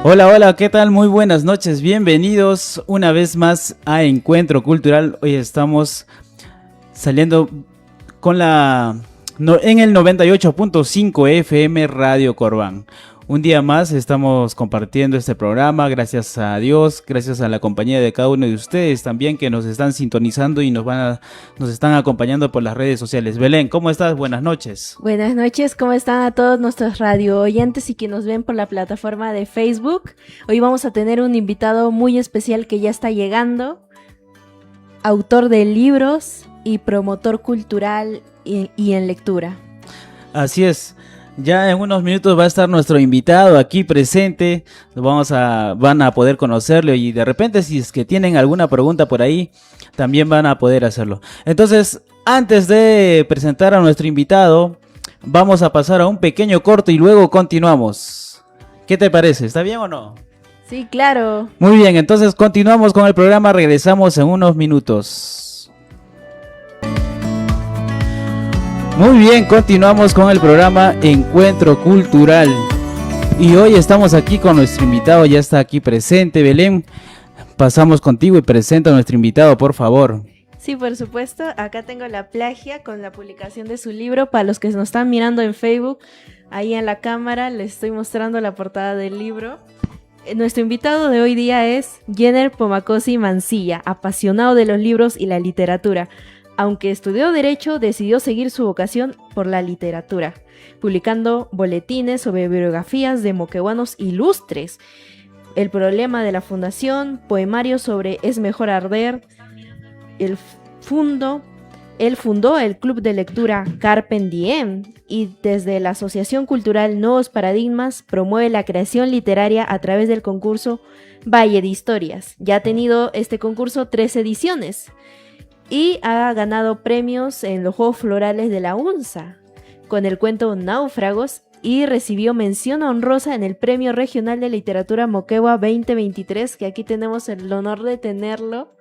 Hola, hola, ¿qué tal? Muy buenas noches, bienvenidos una vez más a Encuentro Cultural. Hoy estamos saliendo con en el 98.5 FM Radio Corban. Un día más estamos compartiendo este programa, gracias a Dios, gracias a la compañía de cada uno de ustedes también que nos están sintonizando y nos están acompañando por las redes sociales. Belén, ¿cómo estás? Buenas noches. Buenas noches, ¿cómo están a todos nuestros radio oyentes y que nos ven por la plataforma de Facebook? Hoy vamos a tener un invitado muy especial que ya está llegando, autor de libros y promotor cultural y en lectura. Así es. Ya en unos minutos va a estar nuestro invitado aquí presente, van a poder conocerlo y de repente si es que tienen alguna pregunta por ahí, también van a poder hacerlo. Entonces, antes de presentar a nuestro invitado, vamos a pasar a un pequeño corte y luego continuamos. ¿Qué te parece? ¿Está bien o no? Sí, claro. Muy bien, entonces continuamos con el programa, regresamos en unos minutos. Muy bien, continuamos con el programa Encuentro Cultural. Y hoy estamos aquí con nuestro invitado, ya está aquí presente. Belén, pasamos contigo y presenta a nuestro invitado, por favor. Sí, por supuesto. Acá tengo la plagia con la publicación de su libro. Para los que nos están mirando en Facebook, ahí en la cámara les estoy mostrando la portada del libro. Nuestro invitado de hoy día es Jenner Pomacosi Mancilla, apasionado de los libros y la literatura. Aunque estudió Derecho, decidió seguir su vocación por la literatura, publicando boletines sobre biografías de moquegüanos ilustres, El problema de la fundación, poemarios sobre Es mejor arder. Él fundó el club de lectura Carpe Diem y desde la Asociación Cultural Nuevos Paradigmas promueve la creación literaria a través del concurso Valle de Historias. Ya ha tenido este concurso 3 ediciones. Y ha ganado premios en los Juegos Florales de la UNSA con el cuento Náufragos y recibió mención honrosa en el Premio Regional de Literatura Moquegua 2023, que aquí tenemos el honor de tenerlo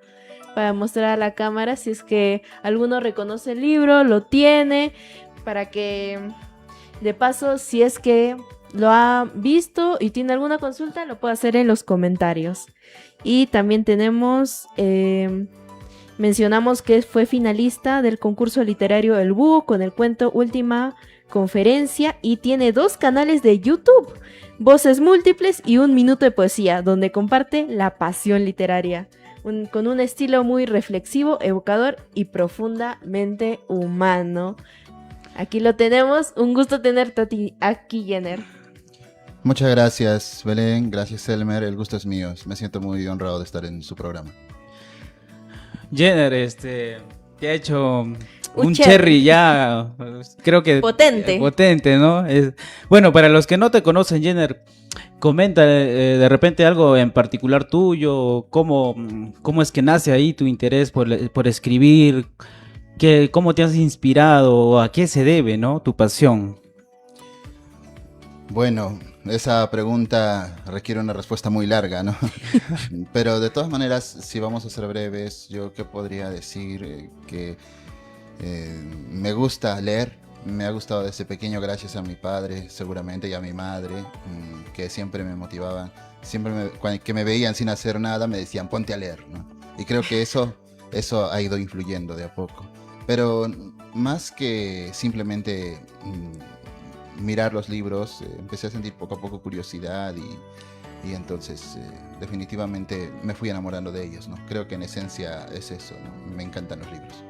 para mostrar a la cámara. Si es que alguno reconoce el libro, lo tiene, para que de paso, si es que lo ha visto y tiene alguna consulta, lo puede hacer en los comentarios. Y también tenemos... mencionamos que fue finalista del concurso literario El Búho con el cuento Última Conferencia y tiene 2 canales de YouTube, Voces Múltiples y Un Minuto de Poesía, donde comparte la pasión literaria, con un estilo muy reflexivo, evocador y profundamente humano. Aquí lo tenemos, un gusto tenerte aquí, Jenner. Muchas gracias, Belén, gracias, Elmer, el gusto es mío, me siento muy honrado de estar en su programa. Jenner, te ha hecho un cherry ya, creo que potente, ¿no? Bueno, para los que no te conocen, Jenner, comenta de repente algo en particular tuyo, cómo es que nace ahí tu interés por escribir, cómo te has inspirado, a qué se debe, ¿no? Tu pasión. Bueno, esa pregunta requiere una respuesta muy larga, ¿no? Pero de todas maneras, si vamos a ser breves, yo qué podría decir que me gusta leer, me ha gustado desde pequeño gracias a mi padre seguramente y a mi madre, que siempre me motivaban, que me veían sin hacer nada me decían ponte a leer, ¿no? Y creo que eso ha ido influyendo de a poco. Pero más que simplemente... mirar los libros, empecé a sentir poco a poco curiosidad y entonces definitivamente me fui enamorando de ellos, ¿no? Creo que en esencia es eso, ¿no? Me encantan los libros.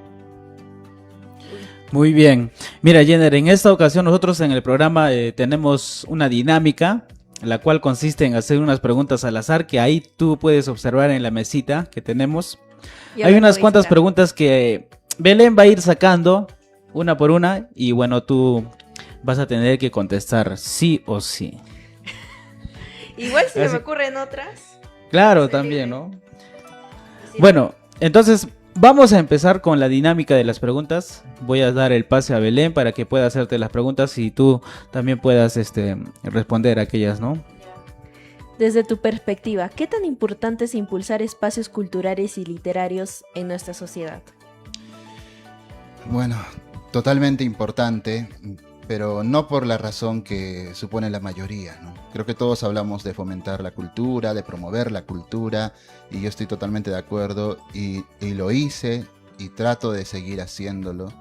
Muy bien. Mira, Jenner, en esta ocasión nosotros en el programa tenemos una dinámica, la cual consiste en hacer unas preguntas al azar, que ahí tú puedes observar en la mesita que tenemos. Hay unas cuantas preguntas que Belén va a ir sacando una por una y bueno, tú... vas a tener que contestar sí o sí. Igual si me ocurren otras. Claro, también, ¿no? Sí. Bueno, entonces vamos a empezar con la dinámica de las preguntas. Voy a dar el pase a Belén para que pueda hacerte las preguntas y tú también puedas responder a aquellas, ¿no? Desde tu perspectiva, ¿qué tan importante es impulsar espacios culturales y literarios en nuestra sociedad? Bueno, totalmente importante. pero no por la razón que supone la mayoría, ¿no? Creo que todos hablamos de fomentar la cultura, de promover la cultura, y yo estoy totalmente de acuerdo, y lo hice y trato de seguir haciéndolo,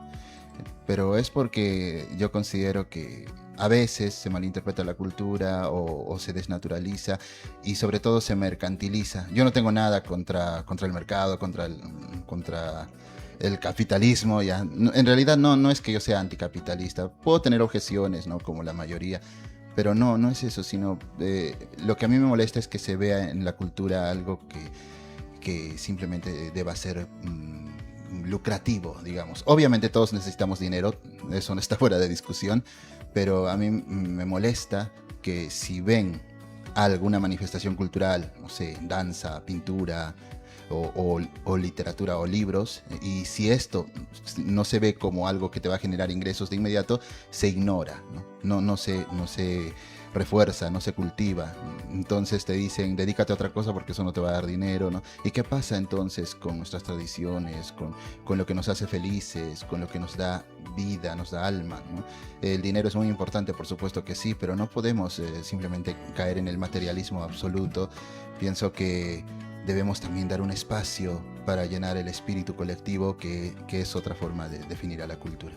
pero es porque yo considero que a veces se malinterpreta la cultura o se desnaturaliza y sobre todo se mercantiliza. Yo no tengo nada contra el mercado, contra el capitalismo. Ya. En realidad no es que yo sea anticapitalista. Puedo tener objeciones, ¿no? Como la mayoría, pero no es eso, sino lo que a mí me molesta es que se vea en la cultura algo que simplemente deba ser lucrativo, digamos. Obviamente todos necesitamos dinero, eso no está fuera de discusión, pero a mí me molesta que si ven alguna manifestación cultural, no sé, danza, pintura o literatura o libros, y si esto no se ve como algo que te va a generar ingresos de inmediato, se ignora, ¿no? No se refuerza, no se cultiva. Entonces te dicen, dedícate a otra cosa porque eso no te va a dar dinero, ¿no? ¿Y qué pasa entonces con nuestras tradiciones, con lo que nos hace felices, con lo que nos da vida, nos da alma, ¿no? El dinero es muy importante, por supuesto que sí, pero no podemos simplemente caer en el materialismo absoluto. Pienso que debemos también dar un espacio para llenar el espíritu colectivo, que es otra forma de definir a la cultura.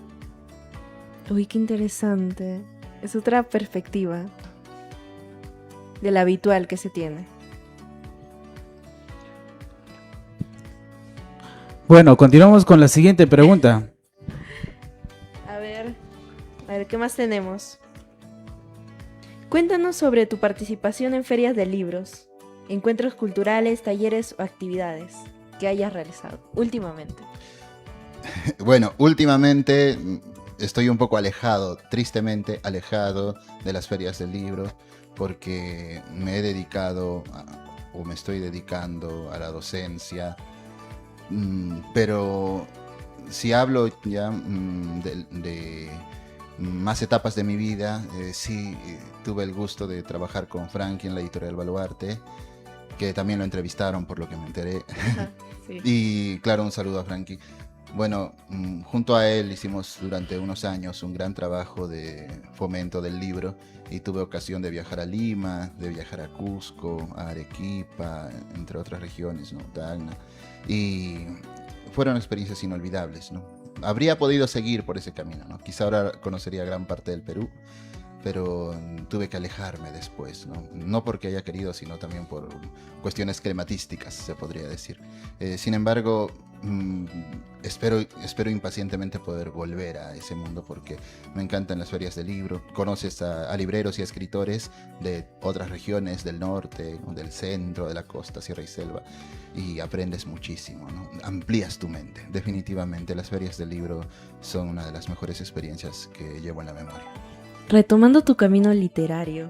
Uy, qué interesante. Es otra perspectiva de la habitual que se tiene. Bueno, continuamos con la siguiente pregunta. A ver, ¿qué más tenemos? Cuéntanos sobre tu participación en ferias de libros, encuentros culturales, talleres o actividades que hayas realizado últimamente. Bueno, últimamente estoy un poco alejado, tristemente alejado de las ferias del libro, porque me he dedicado o me estoy dedicando a la docencia, pero si hablo ya de más etapas de mi vida, sí tuve el gusto de trabajar con Frankie en la editorial Baluarte, que también lo entrevistaron por lo que me enteré. Ajá, sí. Y claro, un saludo a Frankie. Bueno, junto a él hicimos durante unos años un gran trabajo de fomento del libro y tuve ocasión de viajar a Lima, de viajar a Cusco, a Arequipa, entre otras regiones, ¿no? Tacna. Y fueron experiencias inolvidables, ¿no? Habría podido seguir por ese camino, ¿no? Quizá ahora conocería gran parte del Perú, pero tuve que alejarme después, ¿no? No porque haya querido, sino también por cuestiones climatísticas, se podría decir. Sin embargo, espero impacientemente poder volver a ese mundo porque me encantan las ferias de libro. Conoces a libreros y a escritores de otras regiones del norte, del centro, de la costa, sierra y selva, y aprendes muchísimo, ¿no? Amplías tu mente. Definitivamente las ferias del libro son una de las mejores experiencias que llevo en la memoria. Retomando tu camino literario,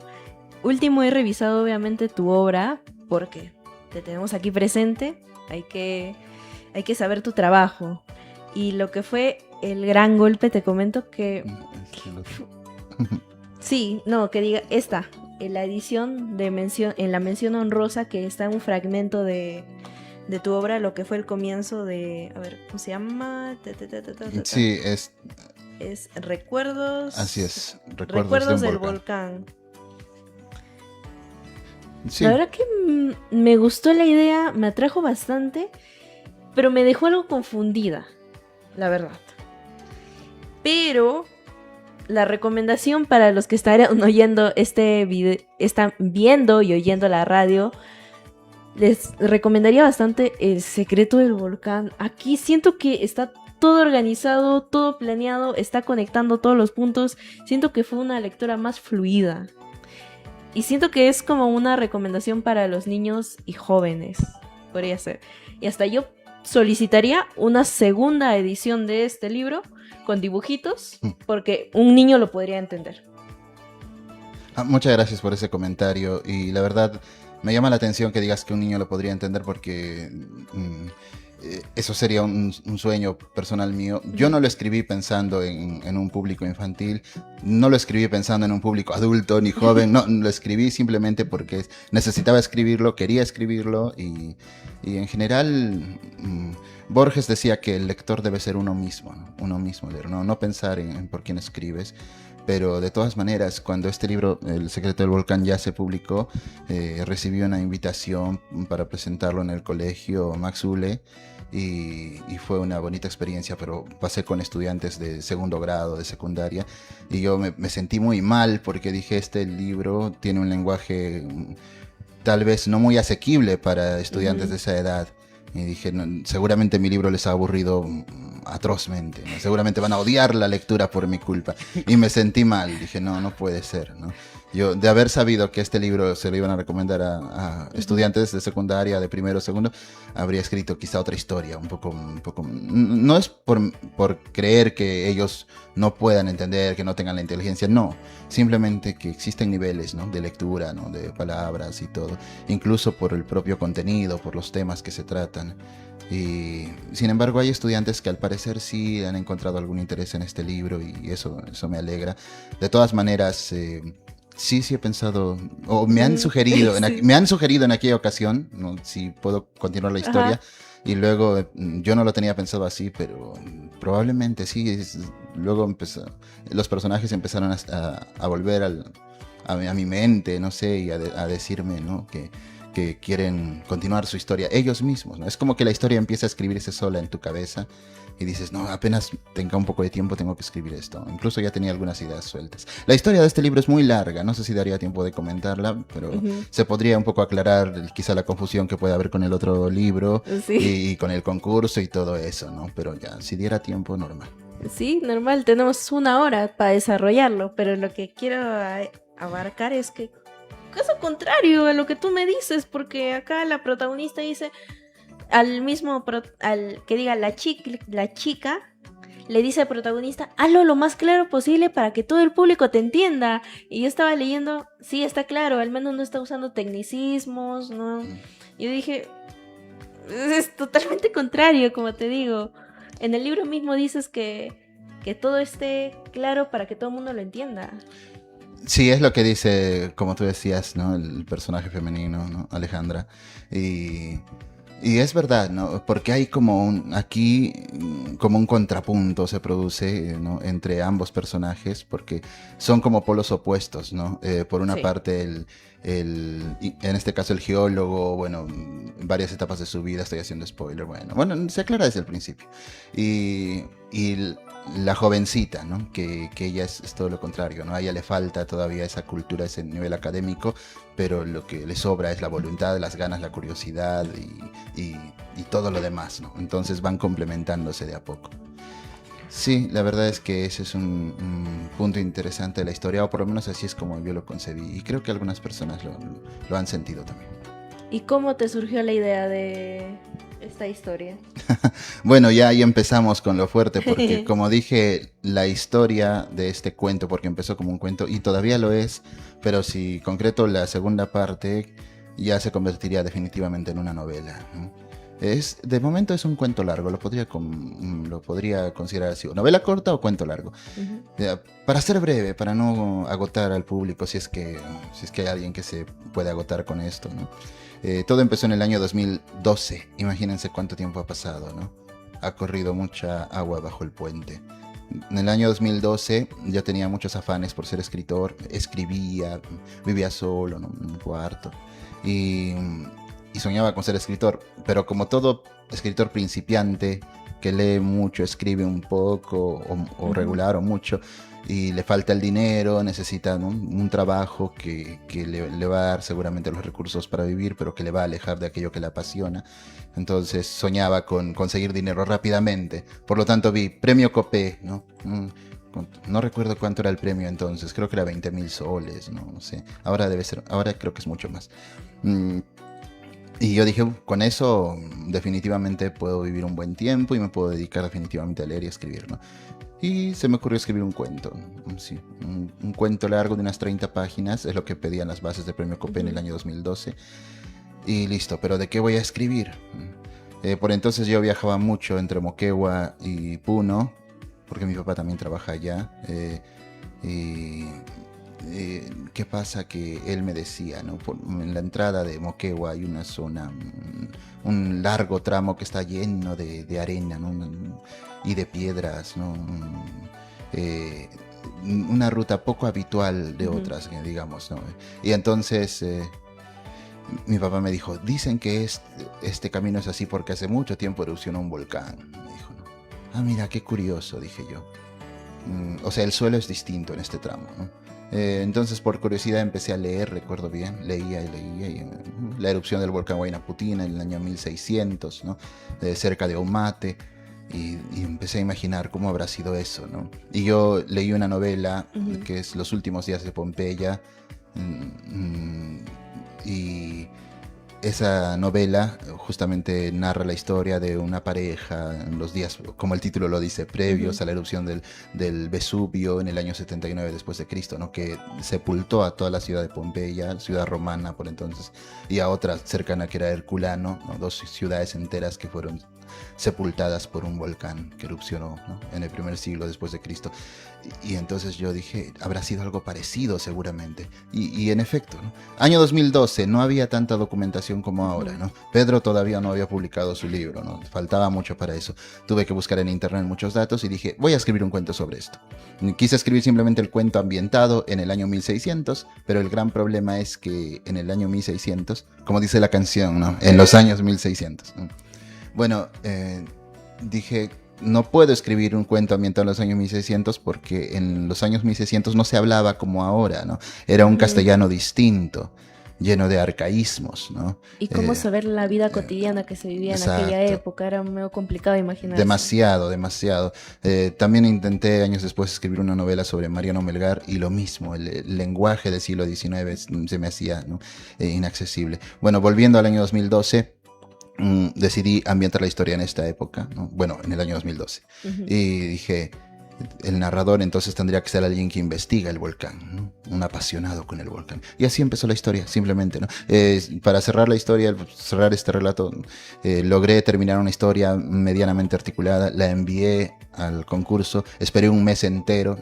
último he revisado obviamente tu obra porque te tenemos aquí presente, hay que saber tu trabajo. Y lo que fue el gran golpe, te comento que... Sí, no, que diga esta, en la edición de mención, en la mención honrosa que está un fragmento de tu obra, lo que fue el comienzo de... A ver, ¿cómo se llama? Sí, es Recuerdos. Así es, Recuerdos del volcán. Sí. La verdad que me gustó la idea, me atrajo bastante, pero me dejó algo confundida, la verdad. Pero la recomendación para los que están oyendo este video, están viendo y oyendo la radio, les recomendaría bastante El secreto del volcán. Aquí siento que está todo organizado, todo planeado, está conectando todos los puntos. Siento que fue una lectura más fluida. Y siento que es como una recomendación para los niños y jóvenes. Podría ser. Y hasta yo solicitaría una segunda edición de este libro con dibujitos, porque un niño lo podría entender. Muchas gracias por ese comentario. Y la verdad, me llama la atención que digas que un niño lo podría entender porque... eso sería un sueño personal mío. Yo no lo escribí pensando en un público infantil, no lo escribí pensando en un público adulto ni joven, no, lo escribí simplemente porque necesitaba escribirlo, quería escribirlo y en general Borges decía que el lector debe ser uno mismo, ¿no? Uno mismo leer, no pensar en por quién escribes. pero de todas maneras, cuando este libro, El secreto del volcán, ya se publicó, recibí una invitación para presentarlo en el colegio Max Uhle, y fue una bonita experiencia, pero pasé con estudiantes de segundo grado, de secundaria, y yo me sentí muy mal porque dije, este libro tiene un lenguaje tal vez no muy asequible para estudiantes de esa edad. Y dije, no, seguramente mi libro les ha aburrido atrozmente, ¿no? Seguramente van a odiar la lectura por mi culpa. Y me sentí mal, dije, no, no puede ser, ¿no? Yo, de haber sabido que este libro se lo iban a recomendar a estudiantes de secundaria, de primero, segundo, habría escrito quizá otra historia, un poco, no es por creer que ellos no puedan entender, que no tengan la inteligencia, no, simplemente que existen niveles, ¿no?, de lectura, ¿no?, de palabras y todo, incluso por el propio contenido, por los temas que se tratan. Y sin embargo hay estudiantes que al parecer sí han encontrado algún interés en este libro, y eso me alegra. De todas maneras, sí he pensado, o me han sugerido, Sí. me han sugerido en aquella ocasión, ¿no?, si puedo continuar la historia. Ajá. Y luego yo no lo tenía pensado así, pero probablemente sí. Luego los personajes empezaron a volver a mi mente, no sé, y a decirme, ¿no?, que quieren continuar su historia ellos mismos, ¿no? Es como que la historia empieza a escribirse sola en tu cabeza y dices, no, apenas tenga un poco de tiempo tengo que escribir esto. Incluso ya tenía algunas ideas sueltas. La historia de este libro es muy larga, no sé si daría tiempo de comentarla, pero se podría un poco aclarar quizá la confusión que puede haber con el otro libro Sí. y con el concurso y todo eso, ¿no? Pero ya, si diera tiempo, normal. Sí, normal, tenemos 1 hora para desarrollarlo, pero lo que quiero abarcar es que caso contrario a lo que tú me dices, porque acá la protagonista dice al que diga la chica le dice al protagonista, hazlo lo más claro posible para que todo el público te entienda. Y yo estaba leyendo, sí, está claro, al menos no está usando tecnicismos, ¿no? Yo dije, es totalmente contrario, como te digo. En el libro mismo dices que todo esté claro para que todo el mundo lo entienda. Sí, es lo que dice, como tú decías, ¿no?, el personaje femenino, ¿no?, Alejandra. Y es verdad, ¿no?, porque hay aquí como un contrapunto se produce, ¿no?, entre ambos personajes, porque son como polos opuestos, ¿no? Por una parte, en este caso el geólogo, bueno, en varias etapas de su vida, estoy haciendo spoiler, bueno, se aclara desde el principio. Y la jovencita, ¿no?, que ella es todo lo contrario, ¿no? A ella le falta todavía esa cultura, ese nivel académico, pero lo que le sobra es la voluntad, las ganas, la curiosidad y todo lo demás, ¿no? Entonces van complementándose de a poco. Sí, la verdad es que ese es un punto interesante de la historia, o por lo menos así es como yo lo concebí, y creo que algunas personas lo han sentido también. ¿Y cómo te surgió la idea de esta historia? Bueno, ya ahí empezamos con lo fuerte, porque como dije, la historia de este cuento, porque empezó como un cuento y todavía lo es, pero si concreto la segunda parte, ya se convertiría definitivamente en una novela, ¿no? De momento es un cuento largo, lo podría considerar así, novela corta o cuento largo. Para ser breve, para no agotar al público, si es que hay alguien que se puede agotar con esto, ¿no? Todo empezó en el año 2012. Imagínense cuánto tiempo ha pasado, ¿no? Ha corrido mucha agua bajo el puente. En el año 2012 yo tenía muchos afanes por ser escritor. Escribía, vivía solo, ¿no?, en un cuarto. Y soñaba con ser escritor. Pero como todo escritor principiante, que lee mucho, escribe un poco, o regular o mucho, y le falta el dinero, necesita, ¿no?, un trabajo que le va a dar seguramente los recursos para vivir, pero que le va a alejar de aquello que le apasiona. Entonces soñaba con conseguir dinero rápidamente. Por lo tanto vi Premio Copé, ¿no? No recuerdo cuánto era el premio entonces, creo que era 20.000 soles, no sé. Ahora creo que es mucho más. Y yo dije, con eso definitivamente puedo vivir un buen tiempo y me puedo dedicar definitivamente a leer y a escribir, ¿no? Y se me ocurrió escribir un cuento, sí, un cuento largo de unas 30 páginas, es lo que pedían las bases del Premio Copé en el año 2012. Y listo, pero ¿de qué voy a escribir? Por entonces yo viajaba mucho entre Moquegua y Puno, porque mi papá también trabaja allá. ¿Qué pasa? Que él me decía, ¿no?, en la entrada de Moquegua hay una zona, un largo tramo que está lleno de arena, ¿no?, y de piedras, ¿no? una ruta poco habitual de otras, digamos, ¿no? Y entonces mi papá me dijo, dicen que este camino es así porque hace mucho tiempo erupcionó un volcán. Me dijo, ¿no? Ah, mira, qué curioso, dije yo. O sea, el suelo es distinto en este tramo, ¿no? Entonces, por curiosidad, empecé a leer, recuerdo bien, leía, y la erupción del volcán Huayna Putih en el año 1600, ¿no? Cerca de Oumate, y empecé a imaginar cómo habrá sido eso, ¿no? Y yo leí una novela que es Los últimos días de Pompeya, y esa novela justamente narra la historia de una pareja en los días, como el título lo dice, previos a la erupción del Vesubio en el año 79 después de Cristo, ¿no? Que sepultó a toda la ciudad de Pompeya, ciudad romana por entonces, y a otra cercana que era Herculano, ¿no? Dos ciudades enteras que fueron sepultadas por un volcán que erupcionó, ¿no? En el primer siglo después de Cristo. Y entonces yo dije, habrá sido algo parecido seguramente. Y en efecto, ¿no? Año 2012, no había tanta documentación como ahora, ¿no? Pedro todavía no había publicado su libro, ¿no? Faltaba mucho para eso. Tuve que buscar en internet muchos datos y dije, voy a escribir un cuento sobre esto. Quise escribir simplemente el cuento ambientado en el año 1600, pero el gran problema es que en el año 1600, como dice la canción, ¿no? En los años 1600, ¿no? Bueno, dije, no puedo escribir un cuento ambientado en los años 1600 porque en los años 1600 no se hablaba como ahora, ¿no? Era un castellano distinto, lleno de arcaísmos, ¿no? Y cómo saber la vida cotidiana que se vivía en aquella época, era medio complicado imaginarse. Demasiado. También intenté años después escribir una novela sobre Mariano Melgar y lo mismo, el lenguaje del siglo XIX se me hacía, ¿no? Inaccesible. Bueno, volviendo al año 2012... decidí ambientar la historia en esta época, ¿no? Bueno, en el año 2012. Y dije, el narrador entonces tendría que ser alguien que investiga el volcán, ¿no? Un apasionado con el volcán. Y así empezó la historia, simplemente, ¿no? Para cerrar la historia, cerrar este relato, logré terminar una historia medianamente articulada, la envié al concurso, esperé un mes entero,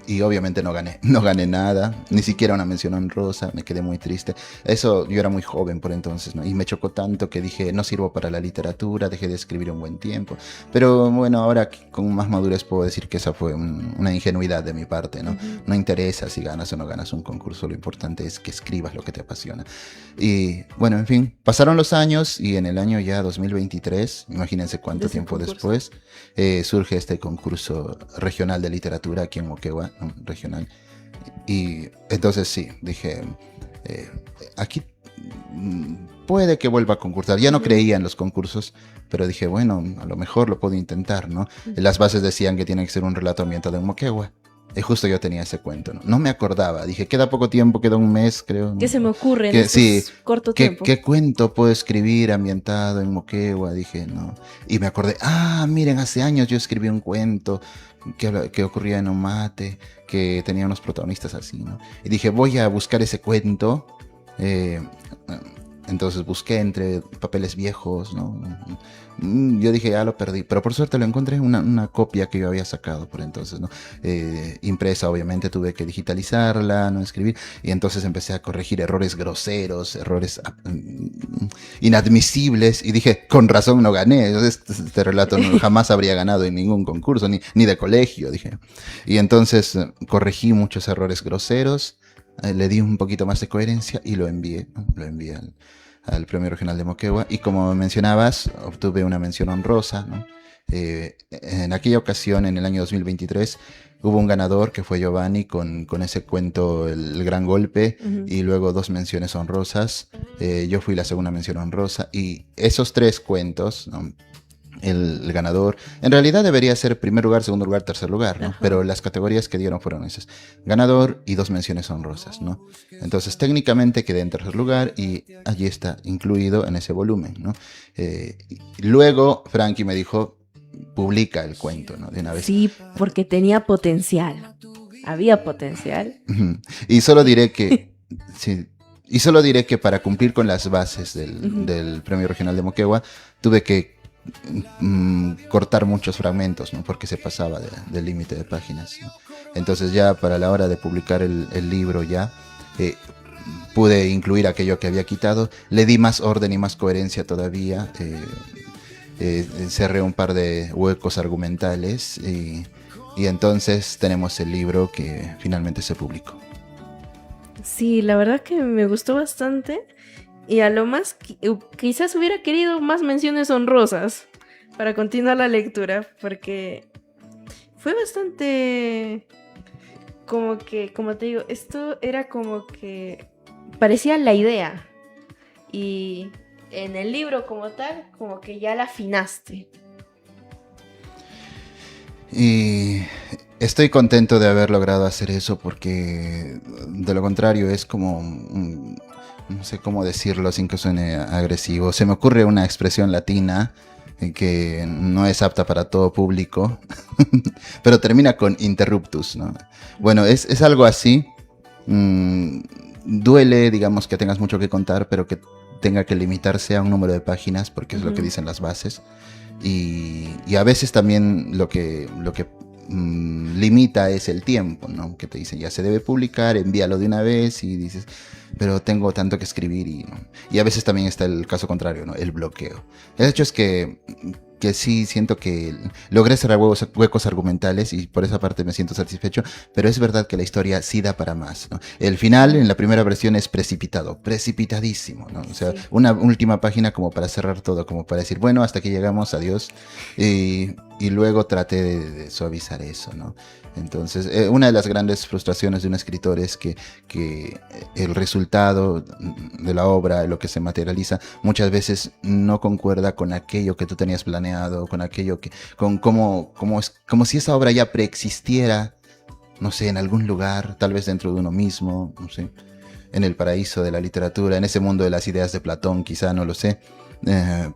y obviamente no gané nada, ni siquiera una mención honrosa, me quedé muy triste. Eso, yo era muy joven por entonces, ¿no? Y me chocó tanto que dije, no sirvo para la literatura, dejé de escribir un buen tiempo. Pero bueno, ahora con más madurez puedo decir que esa fue una ingenuidad de mi parte, ¿no? No interesa si ganas o no ganas un concurso, lo importante es que escribas lo que te apasiona. Y bueno, en fin, pasaron los años y en el año ya 2023, imagínense cuánto tiempo después, surge este concurso regional de literatura aquí en Moquegua, ¿no? Regional. Y entonces sí, dije, aquí puede que vuelva a concursar. Ya no creía en los concursos, pero dije, bueno, a lo mejor lo puedo intentar, ¿no? Las bases decían que tiene que ser un relato ambientado en Moquegua. Y justo yo tenía ese cuento, ¿no? No me acordaba. Dije, queda poco tiempo, queda un mes, creo, ¿no? ¿Qué se me ocurre en corto tiempo? ¿Qué cuento puedo escribir ambientado en Moquegua? Dije, no. Y me acordé, miren, hace años yo escribí un cuento que ocurría en Oumate, que tenía unos protagonistas así, ¿no? Y dije, voy a buscar ese cuento. Entonces busqué entre papeles viejos, ¿no? Yo dije, ya lo perdí, pero por suerte lo encontré en una copia que yo había sacado por entonces, ¿no? Impresa, obviamente, tuve que digitalizarla, no escribir, y entonces empecé a corregir errores groseros, errores inadmisibles, y dije, con razón no gané, este relato jamás habría ganado en ningún concurso, ni de colegio, dije. Y entonces corregí muchos errores groseros, le di un poquito más de coherencia y lo envié, ¿no? Lo envié al Premio Regional de Moquegua, y como mencionabas, obtuve una mención honrosa, ¿no? En aquella ocasión, en el año 2023, hubo un ganador que fue Giovanni con ese cuento El Gran Golpe, y luego 2 menciones honrosas. Yo fui la segunda mención honrosa, y esos 3 cuentos, ¿no? El ganador, en realidad debería ser primer lugar, segundo lugar, tercer lugar, ¿no? Pero las categorías que dieron fueron esas: ganador y 2 menciones honrosas, ¿no? Entonces técnicamente quedé en tercer lugar y allí está incluido en ese volumen, ¿no? Luego Frankie me dijo, publica el cuento, ¿no? De una vez. Sí, porque tenía potencial, había potencial. Y solo diré que sí, y solo diré que para cumplir con las bases del Premio Regional de Moquegua tuve que cortar muchos fragmentos, ¿no? Porque se pasaba del límite de páginas, ¿no? Entonces ya para la hora de publicar el libro ya pude incluir aquello que había quitado, le di más orden y más coherencia todavía, cerré un par de huecos argumentales Y entonces tenemos el libro que finalmente se publicó. Sí, la verdad que me gustó bastante. Y a lo más, quizás hubiera querido más menciones honrosas para continuar la lectura, porque fue bastante como que, como te digo, esto era como que parecía la idea. Y en el libro como tal, como que ya la afinaste. Y estoy contento de haber logrado hacer eso porque de lo contrario es como, no sé cómo decirlo sin que suene agresivo. Se me ocurre una expresión latina que no es apta para todo público, pero termina con interruptus, ¿no? Bueno, es algo así. Duele, digamos, que tengas mucho que contar, pero que tenga que limitarse a un número de páginas porque es lo que dicen las bases. Y a veces también lo que limita es el tiempo, ¿no? Que te dicen, ya se debe publicar, envíalo de una vez y dices, pero tengo tanto que escribir y a veces también está el caso contrario, ¿no? El bloqueo. El hecho es que sí siento que logré cerrar huecos argumentales y por esa parte me siento satisfecho, pero es verdad que la historia sí da para más, ¿no? El final en la primera versión es precipitadísimo, ¿no? O sea, una última página como para cerrar todo, como para decir, bueno, hasta aquí llegamos, adiós, y luego traté de suavizar eso, ¿no? Entonces, una de las grandes frustraciones de un escritor es que el resultado de la obra, lo que se materializa, muchas veces no concuerda con aquello que tú tenías planeado, con aquello como si esa obra ya preexistiera, no sé, en algún lugar, tal vez dentro de uno mismo, no sé, en el paraíso de la literatura, en ese mundo de las ideas de Platón, quizá, no lo sé.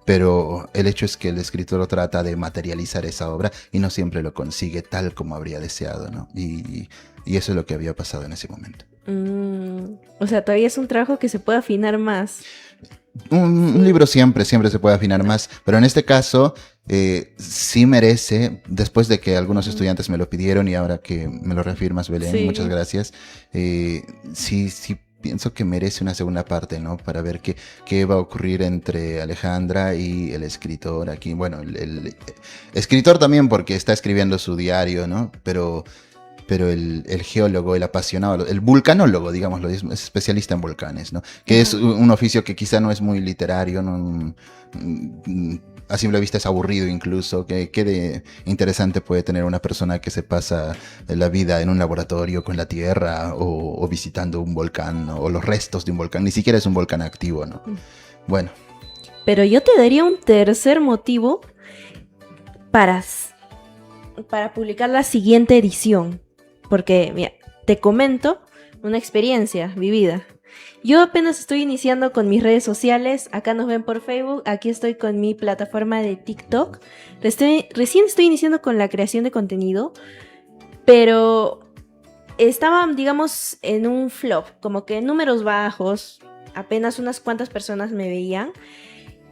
Pero el hecho es que el escritor trata de materializar esa obra y no siempre lo consigue tal como habría deseado, ¿no? Y eso es lo que había pasado en ese momento. O sea, todavía es un trabajo que se puede afinar más. Un libro siempre se puede afinar más, pero en este caso sí merece, después de que algunos estudiantes me lo pidieron y ahora que me lo reafirmas, Belén, muchas gracias, sí pienso que merece una segunda parte, ¿no? Para ver qué va a ocurrir entre Alejandra y el escritor aquí. Bueno, el escritor también porque está escribiendo su diario, ¿no? Pero el geólogo, el apasionado, el vulcanólogo, digámoslo, es especialista en volcanes, ¿no? Que es un oficio que quizá no es muy literario, ¿no? A simple vista es aburrido incluso. ¿Qué de interesante puede tener una persona que se pasa la vida en un laboratorio con la Tierra o visitando un volcán, ¿no? O los restos de un volcán? Ni siquiera es un volcán activo, ¿no? Bueno. Pero yo te daría un tercer motivo para publicar la siguiente edición. Porque, mira, te comento una experiencia vivida. Yo apenas estoy iniciando con mis redes sociales. Acá nos ven por Facebook. Aquí estoy con mi plataforma de TikTok. Recién estoy iniciando con la creación de contenido. Pero estaba, digamos, en un flop. Como que números bajos. Apenas unas cuantas personas me veían.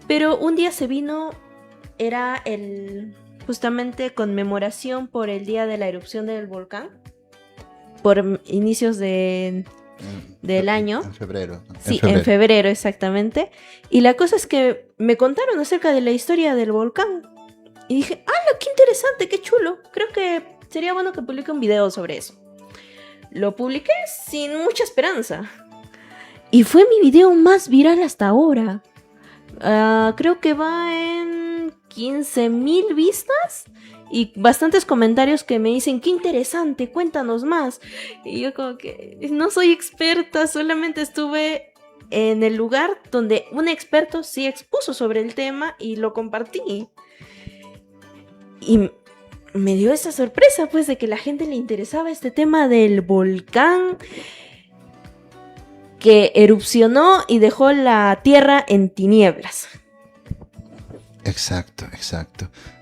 Pero un día se vino. Era justamente conmemoración por el día de la erupción del volcán. Por inicios del año. En febrero. Sí, en febrero exactamente. Y la cosa es que me contaron acerca de la historia del volcán. Y dije, ¡hala, qué interesante, qué chulo! Creo que sería bueno que publique un video sobre eso. Lo publiqué sin mucha esperanza. Y fue mi video más viral hasta ahora. Creo que va en 15,000 vistas. Y bastantes comentarios que me dicen, qué interesante, cuéntanos más. Y yo como que no soy experta, solamente estuve en el lugar donde un experto sí expuso sobre el tema y lo compartí. Y me dio esa sorpresa, pues, de que la gente le interesaba este tema del volcán que erupcionó y dejó la tierra en tinieblas. Exacto.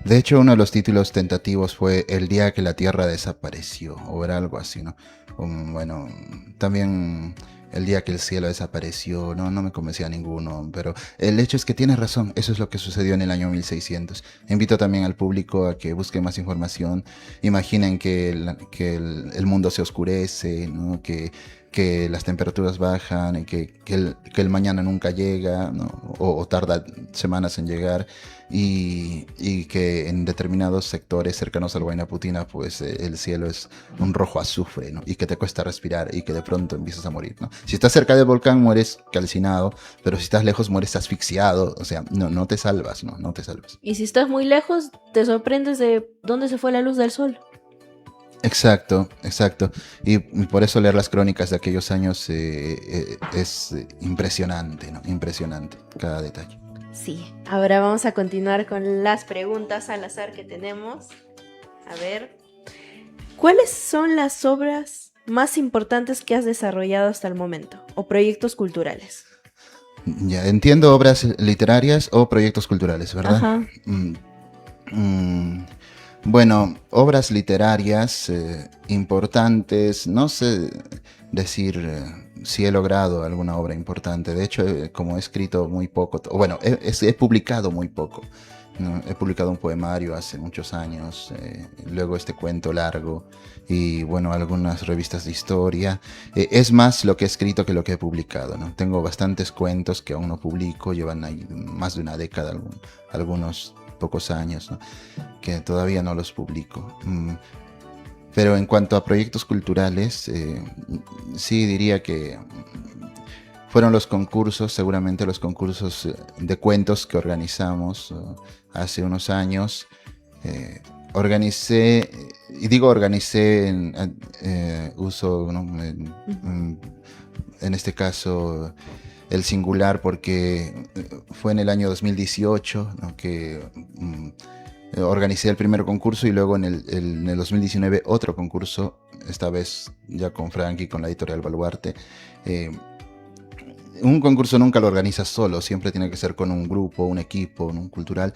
De hecho, uno de los títulos tentativos fue El día que la Tierra desapareció, o era algo así, ¿no? Bueno, también El día que el cielo desapareció, no me convencía a ninguno, pero el hecho es que tienes razón, eso es lo que sucedió en el año 1600. Invito también al público a que busque más información. Imaginen que el mundo se oscurece, ¿no? Que que las temperaturas bajan y que el mañana nunca llega, ¿no? O tarda semanas en llegar, y que en determinados sectores cercanos al Huayna Putina pues el cielo es un rojo azufre, ¿no? Y que te cuesta respirar y que de pronto empiezas a morir, ¿no? Si estás cerca del volcán mueres calcinado, pero si estás lejos mueres asfixiado, o sea, no te salvas, ¿no? No te salvas. Y si estás muy lejos, te sorprendes de dónde se fue la luz del sol. Exacto, exacto. Y por eso leer las crónicas de aquellos años es impresionante, ¿no? Impresionante cada detalle. Sí, ahora vamos a continuar con las preguntas al azar que tenemos. A ver, ¿cuáles son las obras más importantes que has desarrollado hasta el momento? O proyectos culturales. Ya, entiendo obras literarias o proyectos culturales, ¿verdad? Ajá. Bueno, obras literarias importantes, no sé decir si he logrado alguna obra importante. De hecho, como he escrito muy poco, bueno, he publicado muy poco, ¿no? He publicado un poemario hace muchos años, luego este cuento largo y bueno, algunas revistas de historia. Es más lo que he escrito que lo que he publicado, ¿no? Tengo bastantes cuentos que aún no publico, llevan ahí más de una década, algunos pocos años, ¿no? Que todavía no los publico. Pero en cuanto a proyectos culturales, sí diría que fueron los concursos, seguramente los concursos de cuentos que organizamos hace unos años. Organicé, y digo organicé, uso, ¿no? En este caso el singular porque fue en el año 2018, ¿no? Que organicé el primer concurso y luego en el 2019 otro concurso, esta vez ya con Frankie, con la editorial Baluarte. Un concurso nunca lo organizas solo, siempre tiene que ser con un grupo, un equipo, un cultural,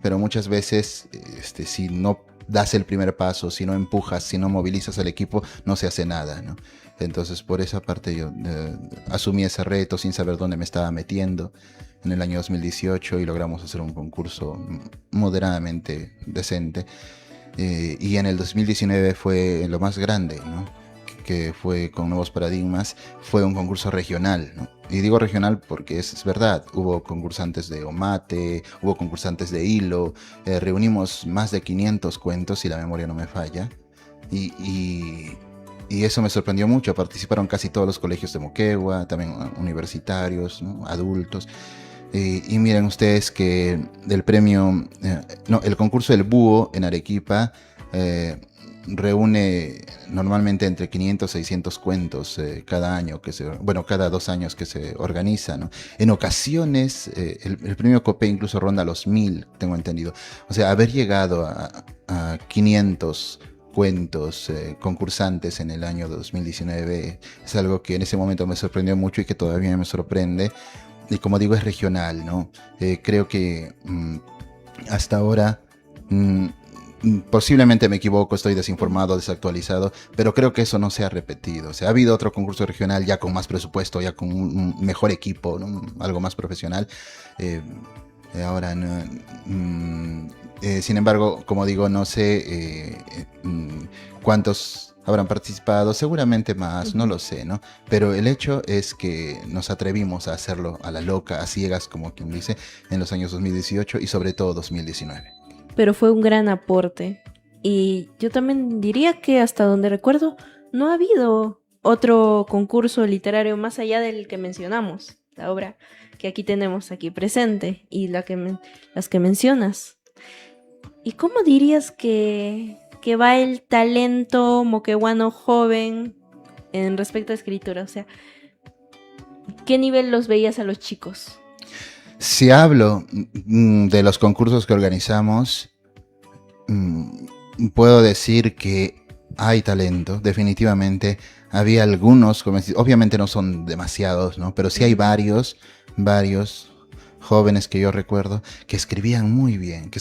pero muchas veces si no das el primer paso, si no empujas, si no movilizas al equipo, no se hace nada, ¿no? Entonces por esa parte yo asumí ese reto sin saber dónde me estaba metiendo en el año 2018 y logramos hacer un concurso moderadamente decente. Y en el 2019 fue lo más grande, ¿no? Que fue con Nuevos Paradigmas, fue un concurso regional, ¿no? Y digo regional porque es verdad, hubo concursantes de Omate, hubo concursantes de Hilo, reunimos más de 500 cuentos, si la memoria no me falla, y eso me sorprendió mucho. Participaron casi todos los colegios de Moquegua, también universitarios, ¿no? Adultos. Y miren ustedes que el premio, el concurso del Búho en Arequipa reúne normalmente entre 500 y 600 cuentos cada año, cada 2 años que se organiza, ¿no? En ocasiones el premio Copé incluso ronda los 1000, tengo entendido. O sea, haber llegado a 500 cuentos concursantes en el año 2019 es algo que en ese momento me sorprendió mucho y que todavía me sorprende. Y como digo, es regional, ¿no? Creo que hasta ahora, posiblemente me equivoco, estoy desinformado, desactualizado, pero creo que eso no se ha repetido. O sea, ha habido otro concurso regional ya con más presupuesto, ya con un mejor equipo, ¿no? Algo más profesional. Ahora, no, sin embargo, como digo, no sé cuántos habrán participado, seguramente más, no lo sé, ¿no? Pero el hecho es que nos atrevimos a hacerlo a la loca, a ciegas, como quien dice, en los años 2018 y sobre todo 2019. Pero fue un gran aporte. Y yo también diría que hasta donde recuerdo, no ha habido otro concurso literario más allá del que mencionamos, la obra que aquí tenemos aquí presente y las que mencionas. ¿Y cómo dirías que va el talento moqueguano joven en respecto a escritura? O sea, ¿qué nivel los veías a los chicos? Si hablo de los concursos que organizamos, puedo decir que hay talento, definitivamente. Había algunos, obviamente no son demasiados, ¿no? Pero sí hay varios jóvenes que yo recuerdo que escribían muy bien,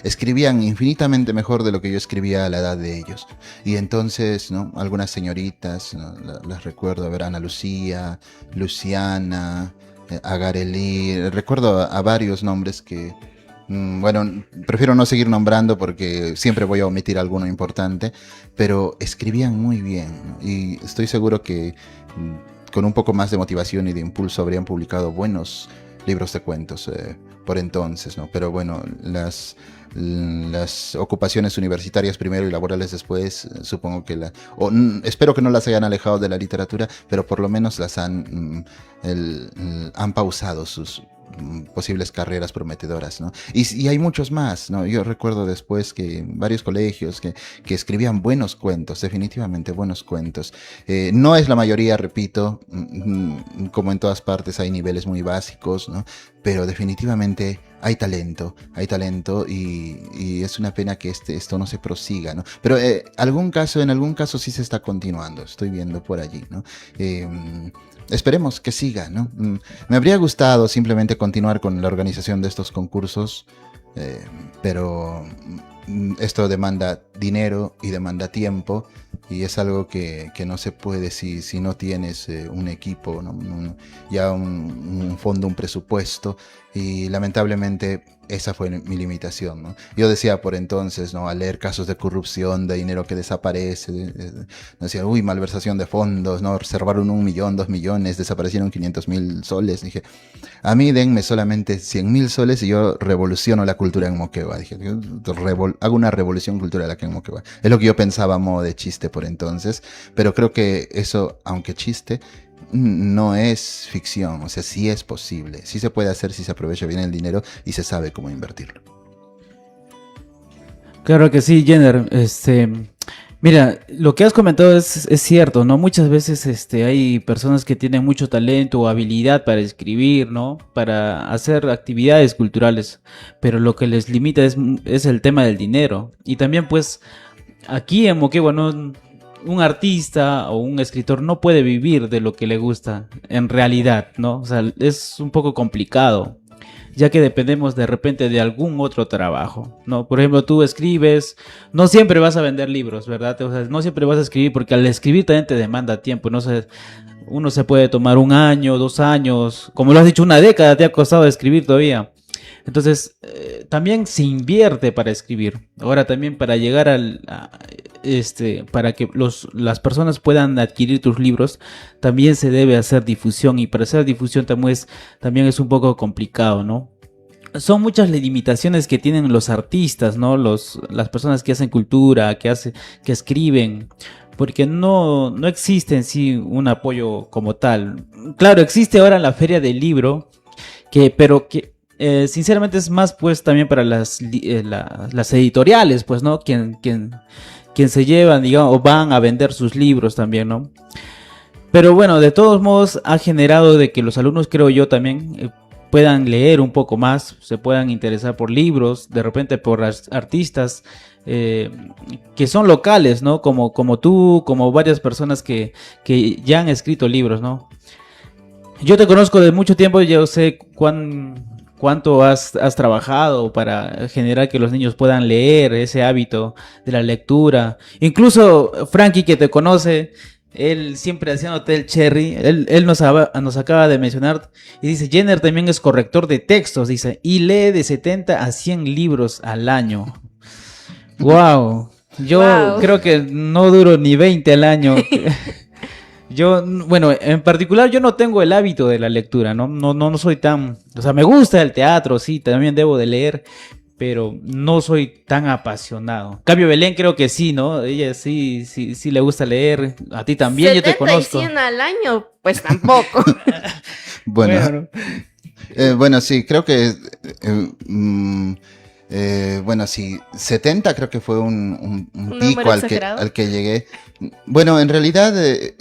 escribían infinitamente mejor de lo que yo escribía a la edad de ellos. Y entonces, ¿no? Algunas señoritas, ¿no? Las recuerdo, a ver, Ana Lucía, Luciana, Agarelí, recuerdo a varios nombres que Bueno, prefiero no seguir nombrando porque siempre voy a omitir alguno importante, pero escribían muy bien, ¿no? Y estoy seguro que con un poco más de motivación y de impulso habrían publicado buenos libros de cuentos por entonces, ¿no? Pero bueno, las ocupaciones universitarias primero y laborales después, supongo que espero que no las hayan alejado de la literatura, pero por lo menos las han pausado sus posibles carreras prometedoras, ¿no? Y hay muchos más, ¿no? Yo recuerdo después que varios colegios que escribían buenos cuentos, definitivamente buenos cuentos. No es la mayoría, repito, como en todas partes hay niveles muy básicos, ¿no? Pero definitivamente hay talento y es una pena que esto no se prosiga, ¿no? Pero en algún caso sí se está continuando, estoy viendo por allí, ¿no? Esperemos que siga, ¿no? Me habría gustado simplemente continuar con la organización de estos concursos, pero esto demanda dinero y demanda tiempo y es algo que no se puede si no tienes un equipo, ¿no? Un fondo, un presupuesto, y lamentablemente esa fue mi limitación, ¿no? Yo decía por entonces, ¿no? Al leer casos de corrupción, de dinero que desaparece, decía, uy, malversación de fondos, ¿no? Reservaron 1 millón, 2 millones, desaparecieron 500.000 soles. Dije, a mí denme solamente 100.000 soles y yo revoluciono la cultura en Moquegua. Dije, hago una revolución cultural aquí en Moquegua. Es lo que yo pensaba a modo de chiste por entonces, pero creo que eso, aunque chiste, no es ficción, o sea, sí es posible, sí se puede hacer si se aprovecha bien el dinero y se sabe cómo invertirlo. Claro que sí, Jenner. Mira, lo que has comentado es cierto, ¿no? Muchas veces hay personas que tienen mucho talento o habilidad para escribir, ¿no? Para hacer actividades culturales, pero lo que les limita es el tema del dinero. Y también, pues, aquí en Moquegua, ¿no? Un artista o un escritor no puede vivir de lo que le gusta, en realidad, ¿no? O sea, es un poco complicado, ya que dependemos de repente de algún otro trabajo, ¿no? Por ejemplo, tú escribes, no siempre vas a vender libros, ¿verdad? O sea, no siempre vas a escribir, porque al escribir también te demanda tiempo, no sé, uno se puede tomar 1 año, 2 años, como lo has dicho, 1 década te ha costado escribir todavía. Entonces, también se invierte para escribir. Ahora también para llegar para que las personas puedan adquirir tus libros, también se debe hacer difusión. Y para hacer difusión también es un poco complicado, ¿no? Son muchas las limitaciones que tienen los artistas, ¿no? Las personas que hacen cultura, que escriben, porque no existe en sí un apoyo como tal. Claro, existe ahora la Feria del Libro, pero sinceramente es más pues también para las editoriales, pues, ¿no? Quien se llevan, digamos, o van a vender sus libros también, ¿no? Pero bueno, de todos modos ha generado de que los alumnos, creo yo, también puedan leer un poco más, se puedan interesar por libros, de repente por artistas que son locales, ¿no? Como tú, como varias personas que ya han escrito libros, ¿no? Yo te conozco de mucho tiempo, yo sé cuánto has trabajado para generar que los niños puedan leer, ese hábito de la lectura. Incluso Frankie, que te conoce, él siempre haciéndote el cherry, él nos acaba de mencionar y dice, Jenner también es corrector de textos, dice, y lee de 70 a 100 libros al año. ¡Wow! Yo creo que no duro ni 20 al año. Yo, bueno, en particular yo no tengo el hábito de la lectura, no soy tan, o sea, me gusta el teatro, sí, también debo de leer, pero no soy tan apasionado. En cambio, Belén creo que sí, ¿no? Ella sí le gusta leer, a ti también, yo te conozco. 100 al año, pues tampoco. Bueno, sí, creo que bueno, sí, 70 creo que fue un pico al que llegué. Bueno, en realidad es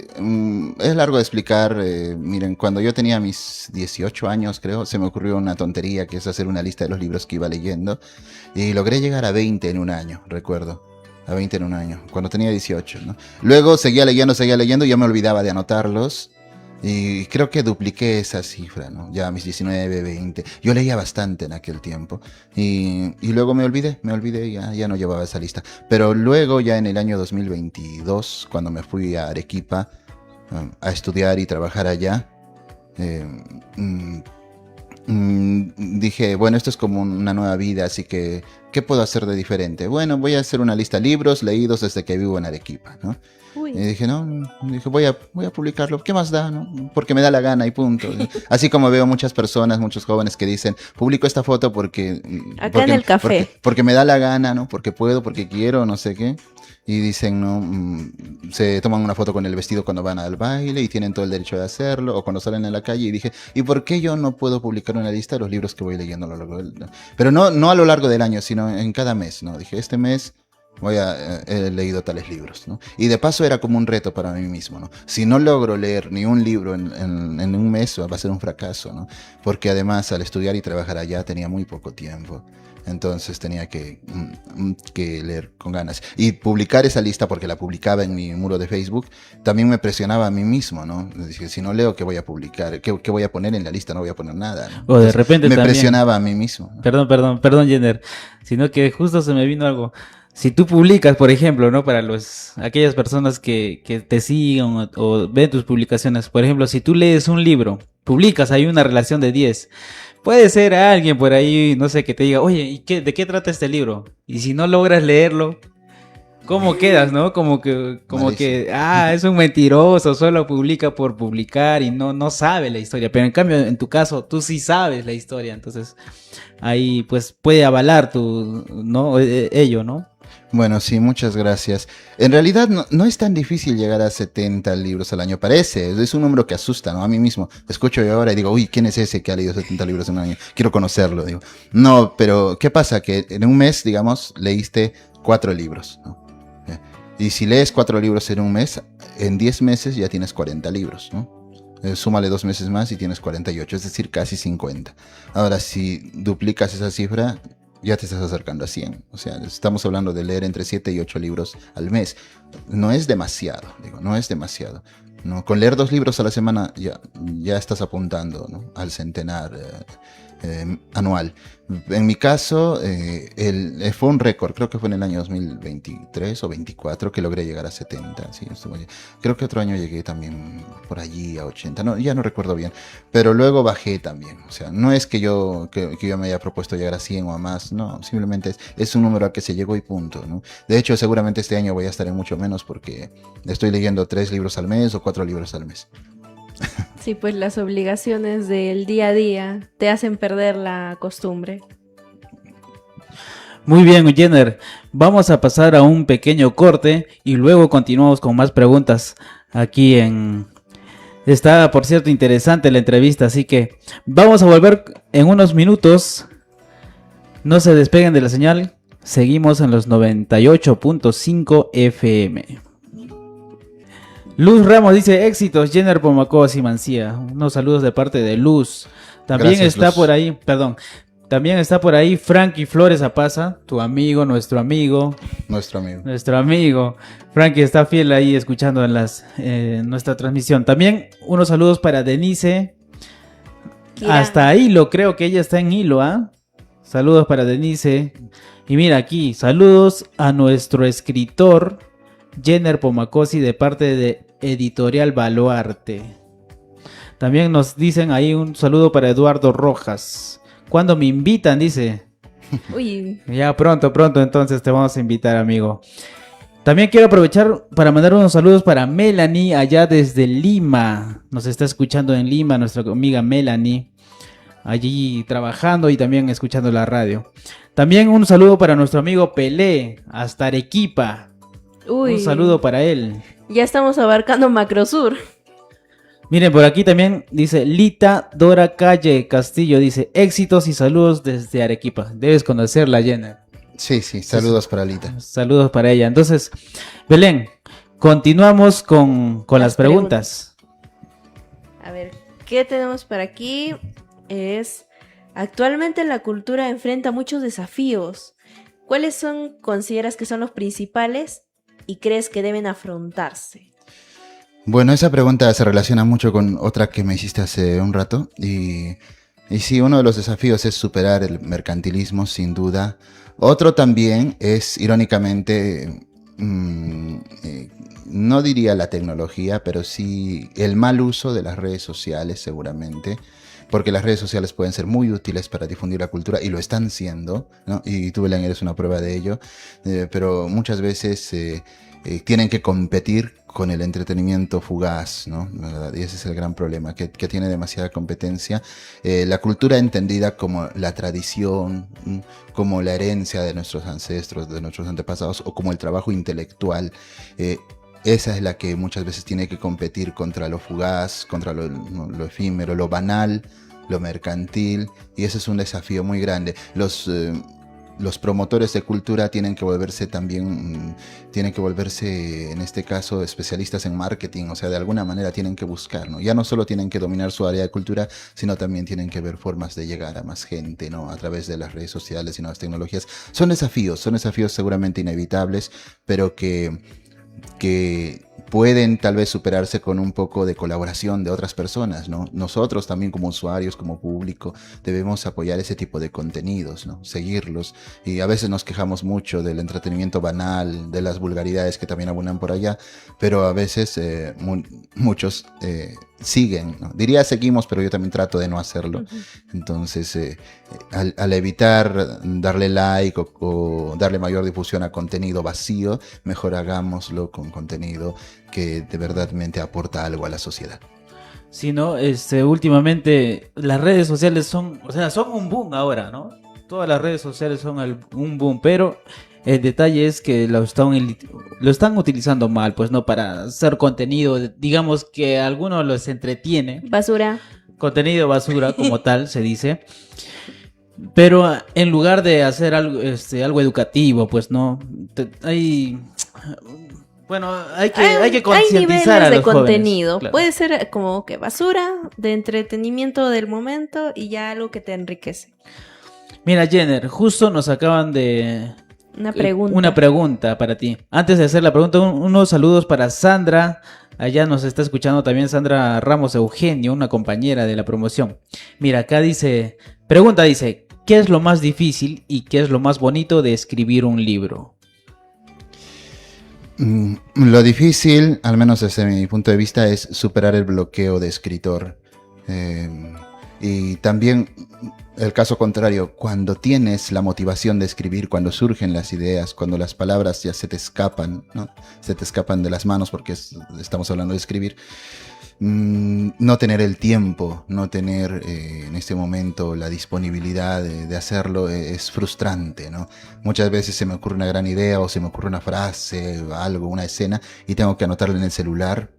largo de explicar. Miren, cuando yo tenía mis 18 años, creo, se me ocurrió una tontería, que es hacer una lista de los libros que iba leyendo. Y logré llegar a 20 en un año, recuerdo. A 20 en un año, cuando tenía 18, ¿no? Luego seguía leyendo y ya me olvidaba de anotarlos. Y creo que dupliqué esa cifra, ¿no? Ya a mis 19, 20. Yo leía bastante en aquel tiempo. Y luego me olvidé ya no llevaba esa lista. Pero luego, ya en el año 2022, cuando me fui a Arequipa a estudiar y trabajar allá, dije, bueno, esto es como una nueva vida, así que, ¿qué puedo hacer de diferente? Bueno, voy a hacer una lista de libros leídos desde que vivo en Arequipa, ¿no? Uy. Y dije, no, dije, voy a publicarlo, ¿qué más da, no? Porque me da la gana y punto. Así como veo muchas personas, muchos jóvenes que dicen, publico esta foto porque... Acá en el café. Porque me da la gana, ¿no? Porque puedo, porque quiero, no sé qué. Y dicen, ¿no? Se toman una foto con el vestido cuando van al baile y tienen todo el derecho de hacerlo, o cuando salen en la calle. Y dije, ¿y por qué yo no puedo publicar una lista de los libros que voy leyendo a lo largo del... Pero no a lo largo del año, sino en cada mes, ¿no? Dije, este mes he leído tales libros, ¿no? Y de paso era como un reto para mí mismo, ¿no? Si no logro leer ni un libro en un mes, va a ser un fracaso, ¿no? Porque además al estudiar y trabajar allá tenía muy poco tiempo. Entonces tenía que leer con ganas. Y publicar esa lista, porque la publicaba en mi muro de Facebook, también me presionaba a mí mismo, ¿no? Dije, si no leo, ¿qué voy a publicar? ¿Qué voy a poner en la lista? No voy a poner nada, ¿no? O de repente me también... presionaba a mí mismo, ¿no? Perdón, Jenner. Sino que justo se me vino algo. Si tú publicas, por ejemplo, ¿no? Para aquellas personas que te siguen o ven tus publicaciones, por ejemplo, si tú lees un libro, publicas, hay una relación de 10. Puede ser alguien por ahí, no sé, que te diga, oye, ¿de qué trata este libro? Y si no logras leerlo, ¿cómo quedas, no? Como que, es un mentiroso, solo publica por publicar y no sabe la historia. Pero en cambio, en tu caso, tú sí sabes la historia, entonces ahí pues puede avalar ello, ¿no? Bueno, sí, muchas gracias. En realidad no es tan difícil llegar a 70 libros al año, parece. Es un número que asusta, ¿no? A mí mismo. Escucho yo ahora y digo, uy, ¿quién es ese que ha leído 70 libros en un año? Quiero conocerlo, digo. No, pero ¿qué pasa? Que en un mes, digamos, leíste 4 libros, ¿no? Y si lees 4 libros en un mes, en 10 meses ya tienes 40 libros, ¿no? Súmale 2 meses más y tienes 48, es decir, casi 50. Ahora, si duplicas esa cifra, ya te estás acercando a 100. O sea, estamos hablando de leer entre 7 y 8 libros al mes. No es demasiado, no es demasiado. ¿No? Con leer 2 libros a la semana ya estás apuntando, ¿no? Al centenar anual. En mi caso, fue un récord, creo que fue en el año 2023 o 24 que logré llegar a 70. ¿Sí? Creo que otro año llegué también por allí a 80, no, ya no recuerdo bien, pero luego bajé también. O sea, no es que yo me haya propuesto llegar a 100 o a más, no, simplemente es un número al que se llegó y punto, ¿no? De hecho, seguramente este año voy a estar en mucho menos porque estoy leyendo 3 libros al mes o 4 libros al mes. Sí, pues las obligaciones del día a día te hacen perder la costumbre. Muy bien, Jenner. Vamos a pasar a un pequeño corte y luego continuamos con más preguntas aquí Está, por cierto, interesante la entrevista, así que vamos a volver en unos minutos. No se despeguen de la señal. Seguimos en los 98.5 FM. Luz Ramos dice, éxitos, Jenner Pomacos y Mancía. Unos saludos de parte de Luz. También Gracias, está Luz. por ahí, perdón. También está por ahí Frankie Flores Apaza, tu amigo, nuestro amigo. Nuestro amigo. Frankie está fiel ahí escuchando en nuestra transmisión. También unos saludos para Denise. Kira. Hasta Hilo, creo que ella está en Hilo, ¿ah? Saludos para Denise. Y mira aquí, saludos a nuestro escritor Jenner Pomacosi de parte de Editorial Baluarte. También nos dicen ahí un saludo para Eduardo Rojas. ¿Cuándo me invitan? Dice. Uy, Ya pronto entonces te vamos a invitar, amigo. También quiero aprovechar para mandar unos saludos para Melanie allá desde Lima. Nos está escuchando en Lima nuestra amiga Melanie. Allí trabajando y también escuchando la radio. También un saludo para nuestro amigo Pelé hasta Arequipa. uy. Un saludo para él. Ya estamos abarcando Macrosur. Miren, por aquí también dice Lita Dora Calle Castillo. Dice éxitos y saludos desde Arequipa. Debes conocerla, Jenner. Sí, saludos para Lita. Saludos para ella. Entonces, Belén, continuamos con las preguntas. A ver, ¿qué tenemos para aquí? Actualmente la cultura enfrenta muchos desafíos. ¿Cuáles consideras que son los principales y crees que deben afrontarse? Bueno, esa pregunta se relaciona mucho con otra que me hiciste hace un rato. Y sí, uno de los desafíos es superar el mercantilismo, sin duda. Otro también es, irónicamente, no diría la tecnología, pero sí el mal uso de las redes sociales, seguramente. porque las redes sociales pueden ser muy útiles para difundir la cultura y lo están siendo, ¿no? Y tú, Belén, eres una prueba de ello, pero muchas veces tienen que competir con el entretenimiento fugaz, ¿no? ¿Verdad? Y ese es el gran problema, que tiene demasiada competencia. La cultura entendida como la tradición, como la herencia de nuestros ancestros, de nuestros antepasados, o como el trabajo intelectual, esa es la que muchas veces tiene que competir contra lo fugaz, contra lo efímero, lo banal, lo mercantil, y ese es un desafío muy grande. Los promotores de cultura tienen que volverse también, en este caso, especialistas en marketing, o sea, de alguna manera tienen que buscar, ¿no? Ya no solo tienen que dominar su área de cultura, sino también tienen que ver formas de llegar a más gente, ¿no? A través de las redes sociales y nuevas tecnologías. Son desafíos seguramente inevitables, pero que pueden tal vez superarse con un poco de colaboración de otras personas, ¿no? Nosotros también como usuarios, como público, debemos apoyar ese tipo de contenidos, ¿no? Seguirlos. Y a veces nos quejamos mucho del entretenimiento banal, de las vulgaridades que también abundan por allá, pero a veces muchos siguen, ¿no? Diría seguimos, pero yo también trato de no hacerlo. Entonces, al evitar darle like o darle mayor difusión a contenido vacío, mejor hagámoslo con contenido que de verdadmente aporta algo a la sociedad. Sí, ¿no? Últimamente las redes sociales son un boom ahora, ¿no? Todas las redes sociales son un boom, pero el detalle es que lo están utilizando mal, pues no para hacer contenido, digamos que a algunos los entretiene. Basura. Contenido basura, como tal, se dice. Pero en lugar de hacer algo educativo, pues no, hay que concientizar a los de contenido. jóvenes, claro. Puede ser como que basura, de entretenimiento del momento y ya algo que te enriquece. Mira, Jenner, justo nos acaban de... Una pregunta para ti. Antes de hacer la pregunta, unos saludos para Sandra. Allá nos está escuchando también Sandra Ramos Eugenio, una compañera de la promoción. Mira, acá dice, ¿qué es lo más difícil y qué es lo más bonito de escribir un libro? Lo difícil, al menos desde mi punto de vista, es superar el bloqueo de escritor. Y también el caso contrario, cuando tienes la motivación de escribir, cuando surgen las ideas, cuando las palabras ya se te escapan, ¿no? Se te escapan de las manos porque estamos hablando de escribir. No tener el tiempo, no tener en este momento la disponibilidad de hacerlo es frustrante, ¿no? Muchas veces se me ocurre una gran idea o se me ocurre una frase, algo, una escena y tengo que anotarla en el celular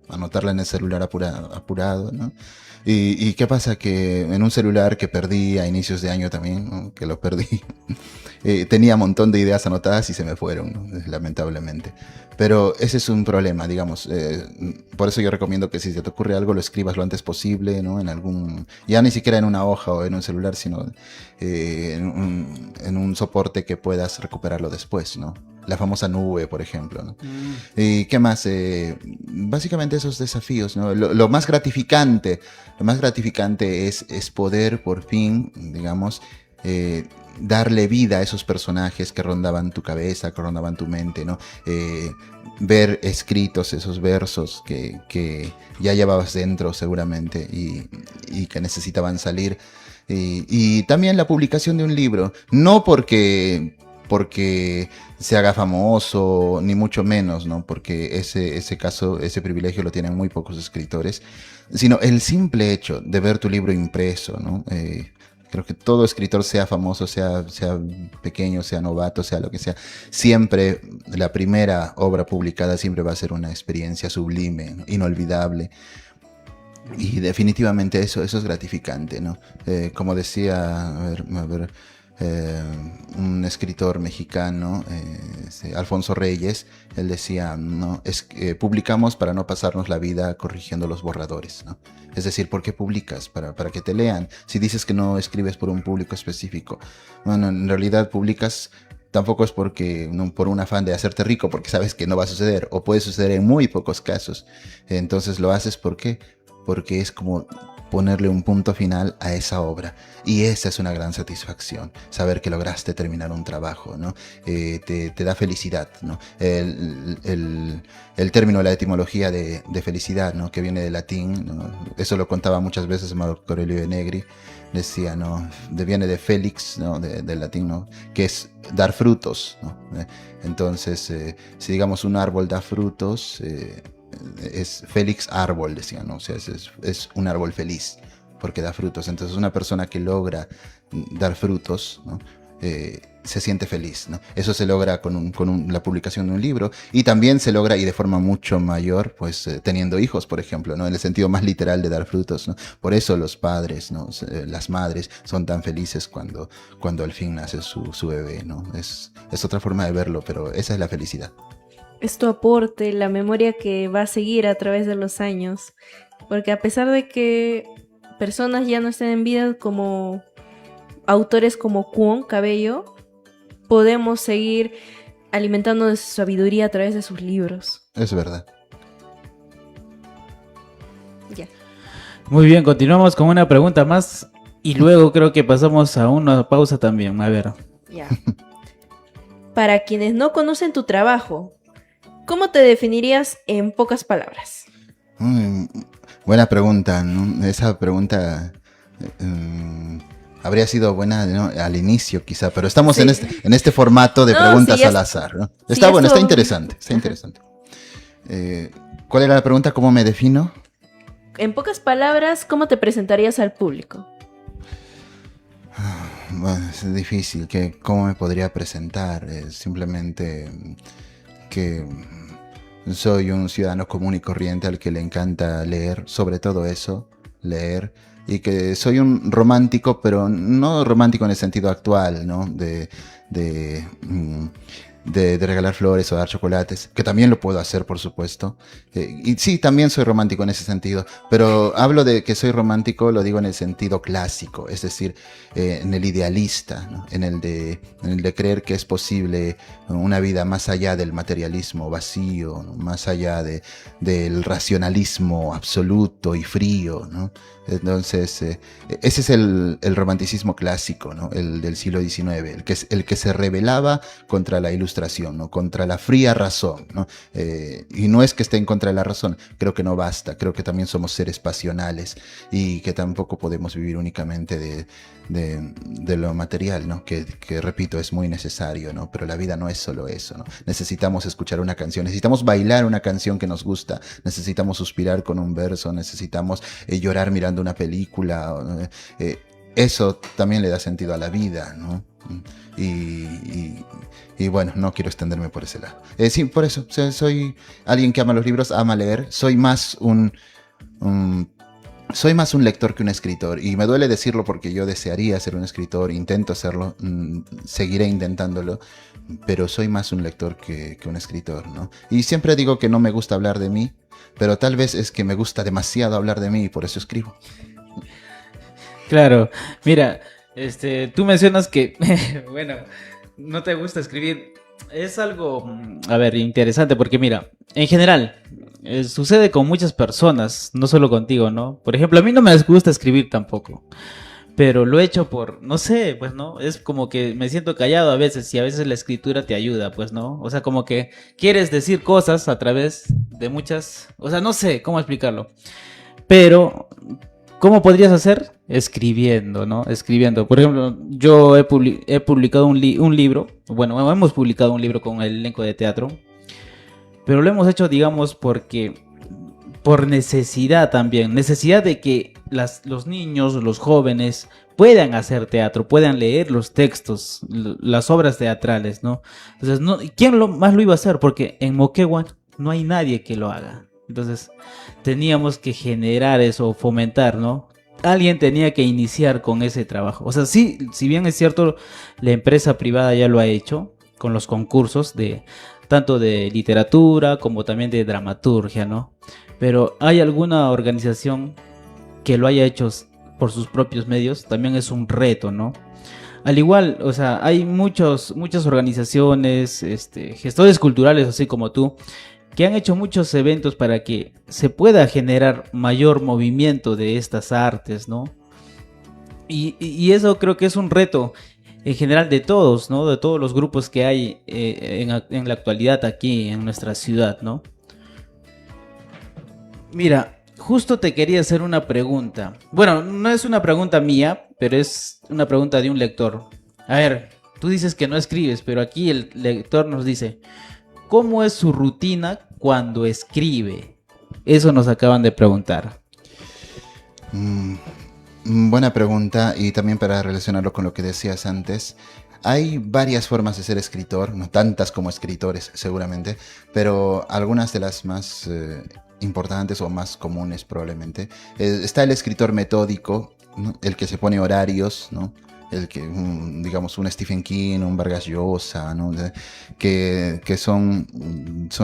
apurado, ¿no? ¿Y qué pasa? Que en un celular que perdí a inicios de año también, ¿no? Que lo perdí, tenía un montón de ideas anotadas y se me fueron, ¿no? Lamentablemente. Pero ese es un problema, digamos. Por eso yo recomiendo que si se te ocurre algo, lo escribas lo antes posible, ¿no? Ya ni siquiera en una hoja o en un celular, sino en un soporte que puedas recuperarlo después, ¿no? La famosa nube, por ejemplo, ¿no? ¿Y qué más? Básicamente esos desafíos, ¿no? Lo más gratificante es poder por fin, digamos, darle vida a esos personajes que rondaban tu cabeza, que rondaban tu mente, ¿no? Ver escritos esos versos que ya llevabas dentro seguramente y que necesitaban salir. Y también la publicación de un libro, no porque se haga famoso, ni mucho menos, ¿no? Porque ese privilegio lo tienen muy pocos escritores, sino el simple hecho de ver tu libro impreso, ¿no? Creo que todo escritor, sea famoso, sea pequeño, sea novato, sea lo que sea, siempre la primera obra publicada siempre va a ser una experiencia sublime, ¿no? Inolvidable. Y definitivamente eso es gratificante, ¿no? Como decía, un escritor mexicano, Alfonso Reyes, él decía, ¿no? Publicamos para no pasarnos la vida corrigiendo los borradores, ¿no? Es decir, ¿por qué publicas? Para que te lean. Si dices que no escribes por un público específico, bueno, en realidad publicas. Tampoco es por un afán de hacerte rico, porque sabes que no va a suceder, o puede suceder en muy pocos casos. Entonces lo haces, ¿por qué? Porque es como ponerle un punto final a esa obra. Y esa es una gran satisfacción, saber que lograste terminar un trabajo, ¿no? Te da felicidad, ¿no? El término, la etimología de felicidad, ¿no? Que viene del latín, ¿no? Eso lo contaba muchas veces Marco Aurelio de Negri, decía, ¿no? Viene de Félix, ¿no? Del latín, ¿no? Que es dar frutos, ¿no? Entonces, si digamos un árbol da frutos, es Félix árbol, decían, ¿no? O sea, es un árbol feliz porque da frutos. Entonces una persona que logra dar frutos, ¿no? Se siente feliz, ¿no? Eso se logra con la publicación de un libro, y también se logra, y de forma mucho mayor, pues teniendo hijos, por ejemplo, ¿no? En el sentido más literal de dar frutos, ¿no? Por eso los padres, ¿no? Las madres son tan felices cuando al fin nace su bebé, ¿no? Es otra forma de verlo, pero esa es la felicidad. Es tu aporte, la memoria que va a seguir a través de los años. Porque a pesar de que personas ya no estén en vida, como autores como Cuón Cabello, podemos seguir alimentando de su sabiduría a través de sus libros. Es verdad. Ya. Muy bien, continuamos con una pregunta más y luego creo que pasamos a una pausa también. A ver. Ya. Para quienes no conocen tu trabajo, ¿cómo te definirías en pocas palabras? Buena pregunta, ¿no? Esa pregunta habría sido buena, ¿no? Al inicio quizá, pero estamos Sí. en este formato de preguntas sí, al azar, ¿no? sí, Está bueno, esto- está interesante, está interesante. ¿Cuál era la pregunta? ¿Cómo me defino? En pocas palabras, ¿cómo te presentarías al público? Bueno, es difícil, ¿cómo me podría presentar? Simplemente que soy un ciudadano común y corriente al que le encanta leer, sobre todo eso, leer, y que soy un romántico, pero no romántico en el sentido actual, ¿no? De regalar flores o dar chocolates, que también lo puedo hacer, por supuesto. Y sí, también soy romántico en ese sentido, pero hablo de que soy romántico, lo digo en el sentido clásico, es decir, en el idealista, ¿no? En el de creer que es posible una vida más allá del materialismo vacío, ¿no? Más allá del racionalismo absoluto y frío, ¿no? Entonces, ese es el romanticismo clásico, ¿no? El del siglo XIX, el que se rebelaba contra la ilustración, ¿no? Contra la fría razón, ¿no? Y no es que esté en contra de la razón, creo que no basta, creo que también somos seres pasionales y que tampoco podemos vivir únicamente de lo material, ¿no? Que repito, es muy necesario, ¿no? Pero la vida no es solo eso, ¿no? Necesitamos escuchar una canción, necesitamos bailar una canción que nos gusta, necesitamos suspirar con un verso, necesitamos llorar mirando una película. Eso también le da sentido a la vida, ¿no? Y bueno, no quiero extenderme por ese lado. Sí, por eso, soy alguien que ama los libros, ama leer, soy más un lector que un escritor, y me duele decirlo porque yo desearía ser un escritor, intento hacerlo, seguiré intentándolo, pero soy más un lector que un escritor, ¿no? Y siempre digo que no me gusta hablar de mí, pero tal vez es que me gusta demasiado hablar de mí y por eso escribo. Claro, mira, tú mencionas que, bueno, no te gusta escribir. Es algo, a ver, interesante porque mira, en general, sucede con muchas personas, no solo contigo, ¿no? Por ejemplo, a mí no me gusta escribir tampoco, pero lo he hecho por, no sé, pues, ¿no? Es como que me siento callado a veces y a veces la escritura te ayuda, pues, ¿no? O sea, como que quieres decir cosas a través de muchas, o sea, no sé cómo explicarlo, pero ¿cómo podrías hacer? Escribiendo, ¿no? Escribiendo. Por ejemplo, yo he publicado un libro, bueno, hemos publicado un libro con el elenco de teatro, pero lo hemos hecho, digamos, por necesidad también, necesidad de que los niños, los jóvenes puedan hacer teatro, puedan leer los textos, las obras teatrales, ¿no? Entonces, no, ¿quién más lo iba a hacer? Porque en Moquegua no hay nadie que lo haga. Entonces, teníamos que generar eso, fomentar, ¿no? Alguien tenía que iniciar con ese trabajo. O sea, sí, si bien es cierto, la empresa privada ya lo ha hecho con los concursos tanto de literatura como también de dramaturgia, ¿no? Pero hay alguna organización que lo haya hecho por sus propios medios, también es un reto, ¿no? Al igual, o sea, hay muchas organizaciones, gestores culturales, así como tú, que han hecho muchos eventos para que se pueda generar mayor movimiento de estas artes, ¿no? Y eso creo que es un reto en general de todos, ¿no? De todos los grupos que hay en la actualidad aquí en nuestra ciudad, ¿no? Mira, justo te quería hacer una pregunta. Bueno, no es una pregunta mía, pero es una pregunta de un lector. A ver, tú dices que no escribes, pero aquí el lector nos dice, ¿cómo es su rutina cuando escribe? Eso nos acaban de preguntar. Buena pregunta, y también para relacionarlo con lo que decías antes. Hay varias formas de ser escritor, no tantas como escritores seguramente, pero algunas de las más importantes o más comunes probablemente. Está el escritor metódico, ¿no? El que se pone horarios, ¿no? El que, digamos, un Stephen King, un Vargas Llosa, ¿no? Que son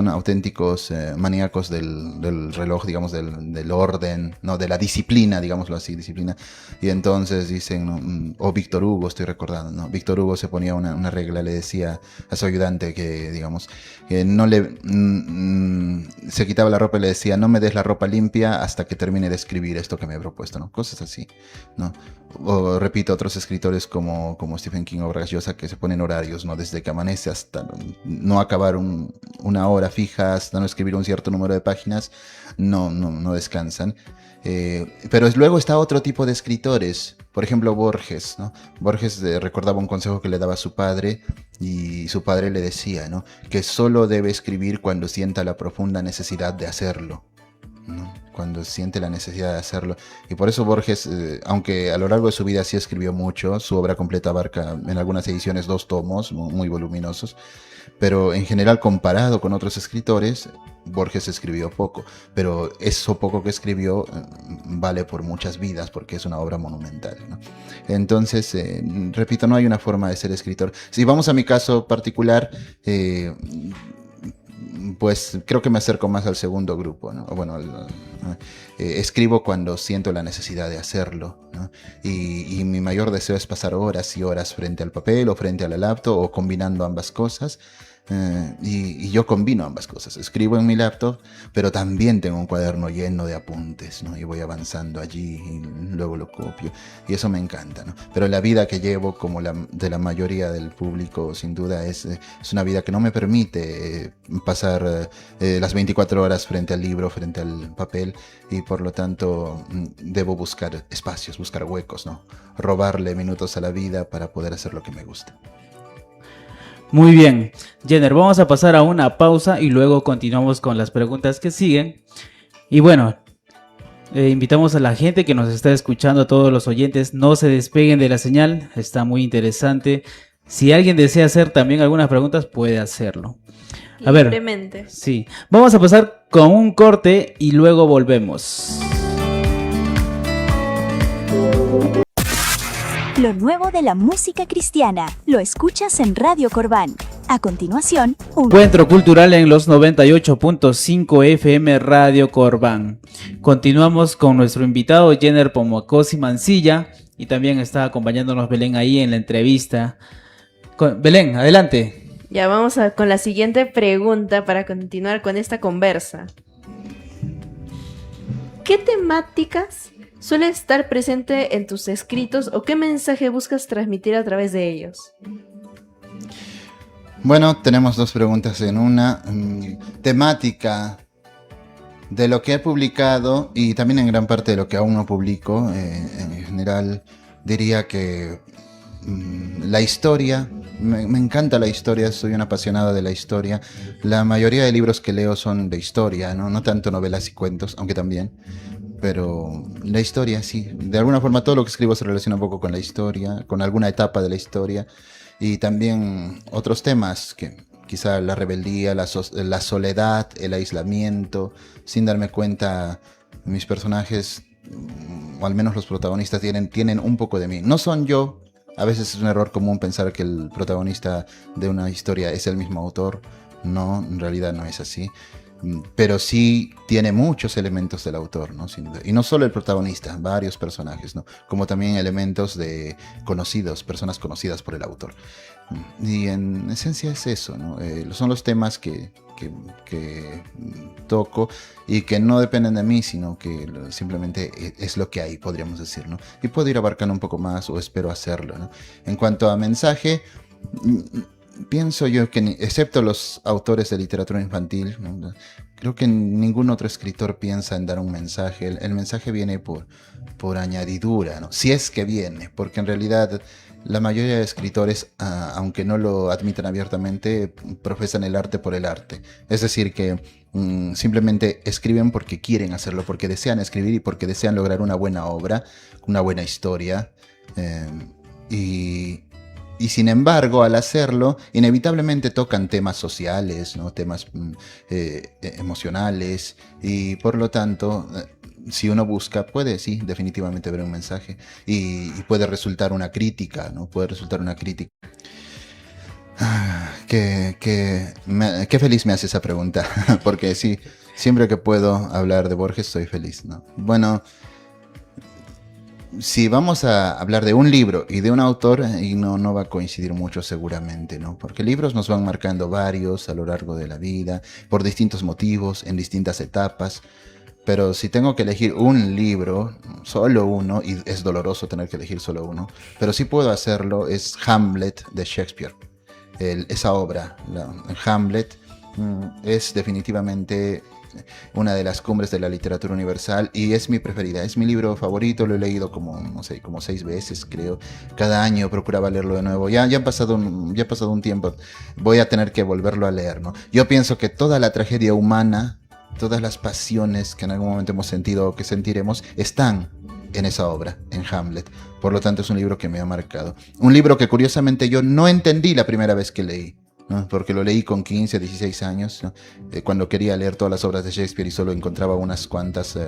auténticos maníacos del reloj, digamos, del orden, ¿no? De la disciplina, digámoslo así, disciplina. Y entonces dicen, ¿no? O Víctor Hugo, estoy recordando, ¿no? Víctor Hugo se ponía una regla, le decía a su ayudante que, digamos, que no le... se quitaba la ropa y le decía, no me des la ropa limpia hasta que termine de escribir esto que me he propuesto, ¿no? Cosas así, ¿no? O repito, otros escritores como Stephen King o Vargas Llosa que se ponen horarios, ¿no? Desde que amanece hasta no acabar una hora fija, hasta no escribir un cierto número de páginas, no descansan. Pero luego está otro tipo de escritores, por ejemplo Borges, ¿no? Borges recordaba un consejo que le daba a su padre, y su padre le decía, ¿no? Que solo debe escribir cuando sienta la profunda necesidad de hacerlo, ¿no? Cuando siente la necesidad de hacerlo. Y por eso Borges, aunque a lo largo de su vida sí escribió mucho, su obra completa abarca en algunas ediciones 2 tomos muy voluminosos, pero en general comparado con otros escritores, Borges escribió poco, pero eso poco que escribió vale por muchas vidas porque es una obra monumental, ¿no? Entonces, repito, no hay una forma de ser escritor. Si vamos a mi caso particular, pues creo que me acerco más al segundo grupo, ¿no? Bueno, escribo cuando siento la necesidad de hacerlo, ¿no? Y mi mayor deseo es pasar horas y horas frente al papel o frente a la laptop o combinando ambas cosas. Y yo combino ambas cosas. Escribo en mi laptop, pero también tengo un cuaderno lleno de apuntes, ¿no? Y voy avanzando allí y luego lo copio. Y eso me encanta, ¿no? Pero la vida que llevo, como la de la mayoría del público, sin duda, es una vida que no me permite pasar las 24 horas frente al libro, frente al papel. Y por lo tanto, debo buscar espacios, buscar huecos, ¿no? Robarle minutos a la vida para poder hacer lo que me gusta. Muy bien, Jenner, vamos a pasar a una pausa y luego continuamos con las preguntas que siguen. Y bueno, invitamos a la gente que nos está escuchando, a todos los oyentes, no se despeguen de la señal, está muy interesante. Si alguien desea hacer también algunas preguntas, puede hacerlo. A ver, libremente. Sí, vamos a pasar con un corte y luego volvemos. Lo nuevo de la música cristiana lo escuchas en Radio Corbán. A continuación, un Encuentro cultural en los 98.5 FM Radio Corbán. Continuamos con nuestro invitado Jenner Pomocosi Mancilla y también está acompañándonos Belén ahí en la entrevista. Belén, adelante. Ya vamos con la siguiente pregunta para continuar con esta conversa. ¿Qué temáticas suele estar presente en tus escritos o qué mensaje buscas transmitir a través de ellos? Bueno, tenemos dos preguntas en una. Temática de lo que he publicado y también en gran parte de lo que aún no publico. En general diría que la historia, me encanta la historia, soy una apasionada de la historia. La mayoría de libros que leo son de historia, ¿no? No tanto novelas y cuentos, aunque también. Pero la historia, sí. De alguna forma todo lo que escribo se relaciona un poco con la historia, con alguna etapa de la historia. Y también otros temas, que quizá la rebeldía, la soledad, el aislamiento. Sin darme cuenta, mis personajes, o al menos los protagonistas, tienen un poco de mí. No son yo. A veces es un error común pensar que el protagonista de una historia es el mismo autor. No, en realidad no es así. pero sí tiene muchos elementos del autor, ¿no? Sin duda. Y no solo el protagonista, varios personajes, ¿no? Como también elementos de conocidos, personas conocidas por el autor. Y en esencia es eso, ¿no? Son los temas que toco y que no dependen de mí, sino que simplemente es lo que hay, podríamos decir, ¿no? Y puedo ir abarcando un poco más, o espero hacerlo, ¿no? En cuanto a mensaje, pienso yo que, excepto los autores de literatura infantil, ¿no? Creo que ningún otro escritor piensa en dar un mensaje. El mensaje viene por añadidura, ¿no? Si es que viene, porque en realidad la mayoría de escritores, aunque no lo admitan abiertamente, profesan el arte por el arte. Es decir, que simplemente escriben porque quieren hacerlo, porque desean escribir y porque desean lograr una buena obra, una buena historia. Y sin embargo, al hacerlo, inevitablemente tocan temas sociales, ¿no? Temas emocionales, y por lo tanto, si uno busca, puede, sí, definitivamente ver un mensaje, y puede resultar una crítica, ¿no? Puede resultar una crítica. Qué feliz me hace esa pregunta, porque sí, siempre que puedo hablar de Borges estoy feliz, ¿no? Bueno, si vamos a hablar de un libro y de un autor, y no va a coincidir mucho seguramente, ¿no? Porque libros nos van marcando varios a lo largo de la vida, por distintos motivos, en distintas etapas. Pero si tengo que elegir un libro, solo uno, y es doloroso tener que elegir solo uno, pero sí puedo hacerlo, es Hamlet de Shakespeare. Esa obra, Hamlet, es definitivamente una de las cumbres de la literatura universal y es mi preferida, es mi libro favorito, lo he leído como, no sé, como 6 veces creo, cada año procuraba leerlo de nuevo, ya ha pasado un tiempo, voy a tener que volverlo a leer, ¿no? Yo pienso que toda la tragedia humana, todas las pasiones que en algún momento hemos sentido o que sentiremos, están en esa obra, en Hamlet, por lo tanto es un libro que me ha marcado, un libro que curiosamente yo no entendí la primera vez que leí, ¿no? Porque lo leí con 15, 16 años, ¿no? Cuando quería leer todas las obras de Shakespeare y solo encontraba unas cuantas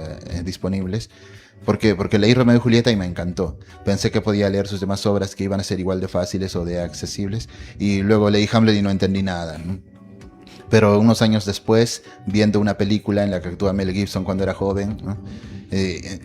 disponibles. Porque leí Romeo y Julieta y me encantó. Pensé que podía leer sus demás obras que iban a ser igual de fáciles o de accesibles. Y luego leí Hamlet y no entendí nada, ¿no? Pero unos años después, viendo una película en la que actúa Mel Gibson cuando era joven, ¿no?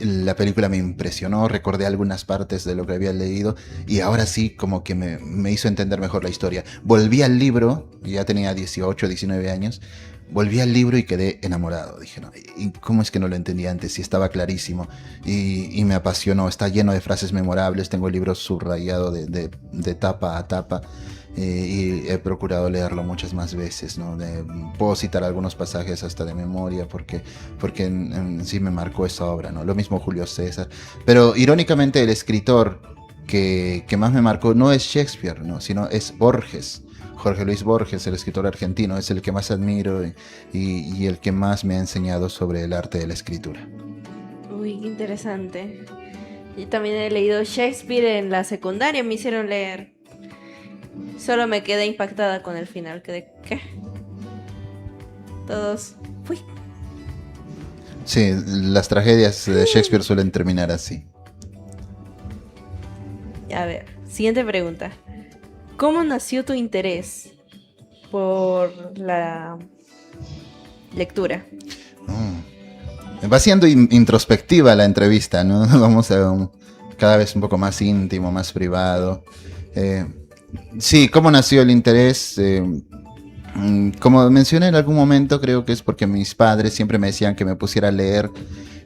La película me impresionó, recordé algunas partes de lo que había leído y ahora sí como que me hizo entender mejor la historia. Volví al libro, ya tenía 18, 19 años, volví al libro y quedé enamorado. Dije, no, ¿y cómo es que no lo entendía antes? Sí, estaba clarísimo y me apasionó, está lleno de frases memorables, tengo el libro subrayado de tapa a tapa. Y he procurado leerlo muchas más veces, ¿no? Puedo citar algunos pasajes hasta de memoria porque sí me marcó esa obra, ¿no? Lo mismo Julio César. Pero irónicamente el escritor que más me marcó no es Shakespeare, ¿no? Sino es Borges. Jorge Luis Borges, el escritor argentino, es el que más admiro y el que más me ha enseñado sobre el arte de la escritura. Uy, qué interesante. Yo también he leído Shakespeare en la secundaria, me hicieron leer. Solo me quedé impactada con el final. Quedé, ¿qué? Todos. Uy. Sí, las tragedias de Shakespeare suelen terminar así. A ver, siguiente pregunta. ¿Cómo nació tu interés por la lectura? Va siendo introspectiva la entrevista, ¿no? Vamos a cada vez un poco más íntimo, más privado. Sí, ¿cómo nació el interés? Como mencioné en algún momento, creo que es porque mis padres siempre me decían que me pusiera a leer.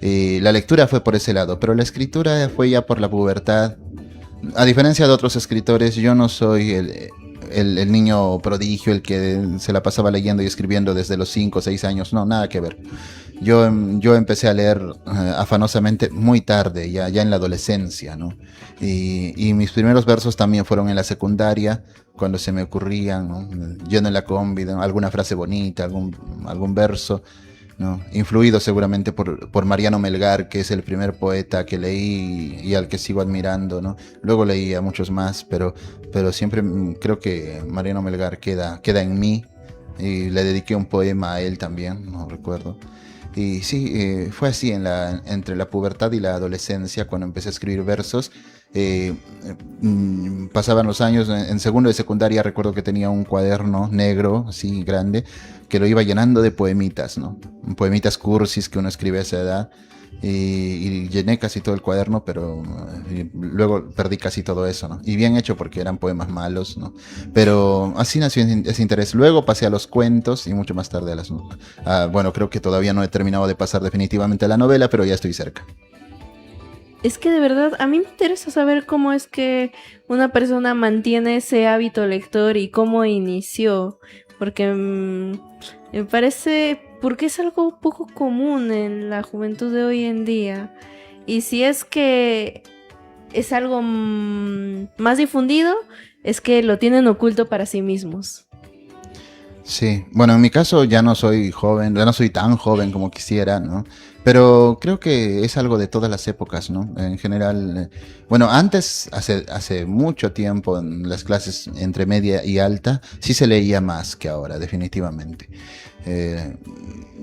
La lectura fue por ese lado, pero la escritura fue ya por la pubertad. A diferencia de otros escritores, yo no soy el niño prodigio, el que se la pasaba leyendo y escribiendo desde los 5 o 6 años. No, nada que ver. Yo empecé a leer afanosamente muy tarde, ya en la adolescencia, ¿no? Y mis primeros versos también fueron en la secundaria, cuando se me ocurrían, ¿no? Yendo en la combi, ¿no? Alguna frase bonita, algún verso, ¿no? Influido seguramente por Mariano Melgar, que es el primer poeta que leí y al que sigo admirando, ¿no? Luego leí a muchos más, pero siempre creo que Mariano Melgar queda en mí, y le dediqué un poema a él también, no recuerdo. Y sí, fue así entre la pubertad y la adolescencia cuando empecé a escribir versos pasaban los años, en segundo de secundaria recuerdo que tenía un cuaderno negro, así grande, que lo iba llenando de poemitas, ¿no? Poemitas cursis que uno escribe a esa edad. Y llené casi todo el cuaderno, pero luego perdí casi todo eso, ¿no? Y bien hecho porque eran poemas malos, ¿no? Pero así nació ese interés. Luego pasé a los cuentos y mucho más tarde a las... bueno, creo que todavía no he terminado de pasar definitivamente a la novela, pero ya estoy cerca. Es que de verdad, a mí me interesa saber cómo es que una persona mantiene ese hábito lector y cómo inició, porque me parece, porque es algo poco común en la juventud de hoy en día. Y si es que es algo más difundido, es que lo tienen oculto para sí mismos. Sí, bueno, en mi caso ya no soy joven, ya no soy tan joven como quisiera, ¿no? Pero creo que es algo de todas las épocas, ¿no? En general, bueno, antes, hace mucho tiempo, en las clases entre media y alta, sí se leía más que ahora, definitivamente. Eh,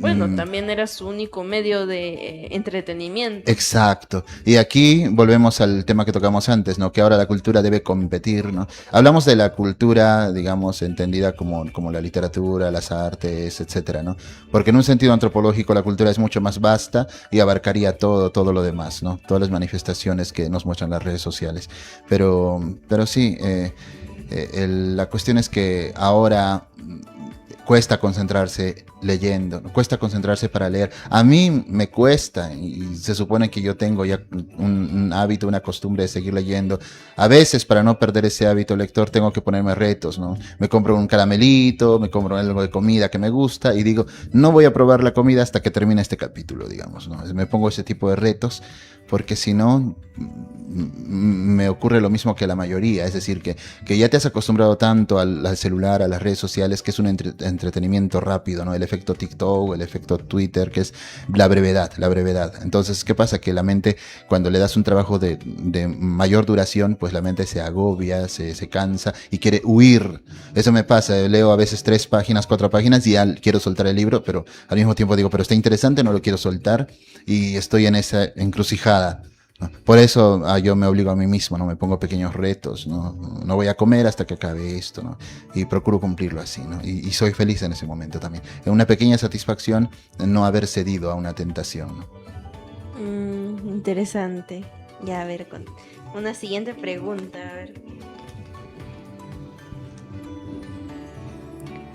Bueno, también era su único medio de entretenimiento. Exacto. Y aquí volvemos al tema que tocamos antes, ¿no? Que ahora la cultura debe competir, ¿no? Hablamos de la cultura, digamos, entendida como la literatura, las artes, etcétera, ¿no? Porque en un sentido antropológico la cultura es mucho más vasta y abarcaría todo lo demás, ¿no? Todas las manifestaciones que nos muestran las redes sociales. Pero sí, la cuestión es que ahora cuesta concentrarse leyendo, cuesta concentrarse para leer. A mí me cuesta y se supone que yo tengo ya un hábito, una costumbre de seguir leyendo. A veces para no perder ese hábito lector tengo que ponerme retos, ¿no? Me compro un caramelito, me compro algo de comida que me gusta y digo, no voy a probar la comida hasta que termine este capítulo, digamos, ¿no? Me pongo ese tipo de retos porque si no me ocurre lo mismo que la mayoría, es decir, que ya te has acostumbrado tanto al celular, a las redes sociales, que es un entretenimiento rápido, ¿no? El efecto TikTok, el efecto Twitter, que es la brevedad. Entonces, ¿qué pasa? Que la mente, cuando le das un trabajo de mayor duración, pues la mente se agobia, se cansa y quiere huir. Eso me pasa, leo a veces 3 páginas, 4 páginas y ya quiero soltar el libro, pero al mismo tiempo digo, pero está interesante, no lo quiero soltar y estoy en esa encrucijada. ¿No? Por eso yo me obligo a mí mismo, ¿no? Me pongo pequeños retos, ¿no? No voy a comer hasta que acabe esto, ¿no? Y procuro cumplirlo así, ¿no? Y soy feliz en ese momento también. Es una pequeña satisfacción no haber cedido a una tentación, ¿no? Interesante. Ya, a ver, con una siguiente pregunta. A ver.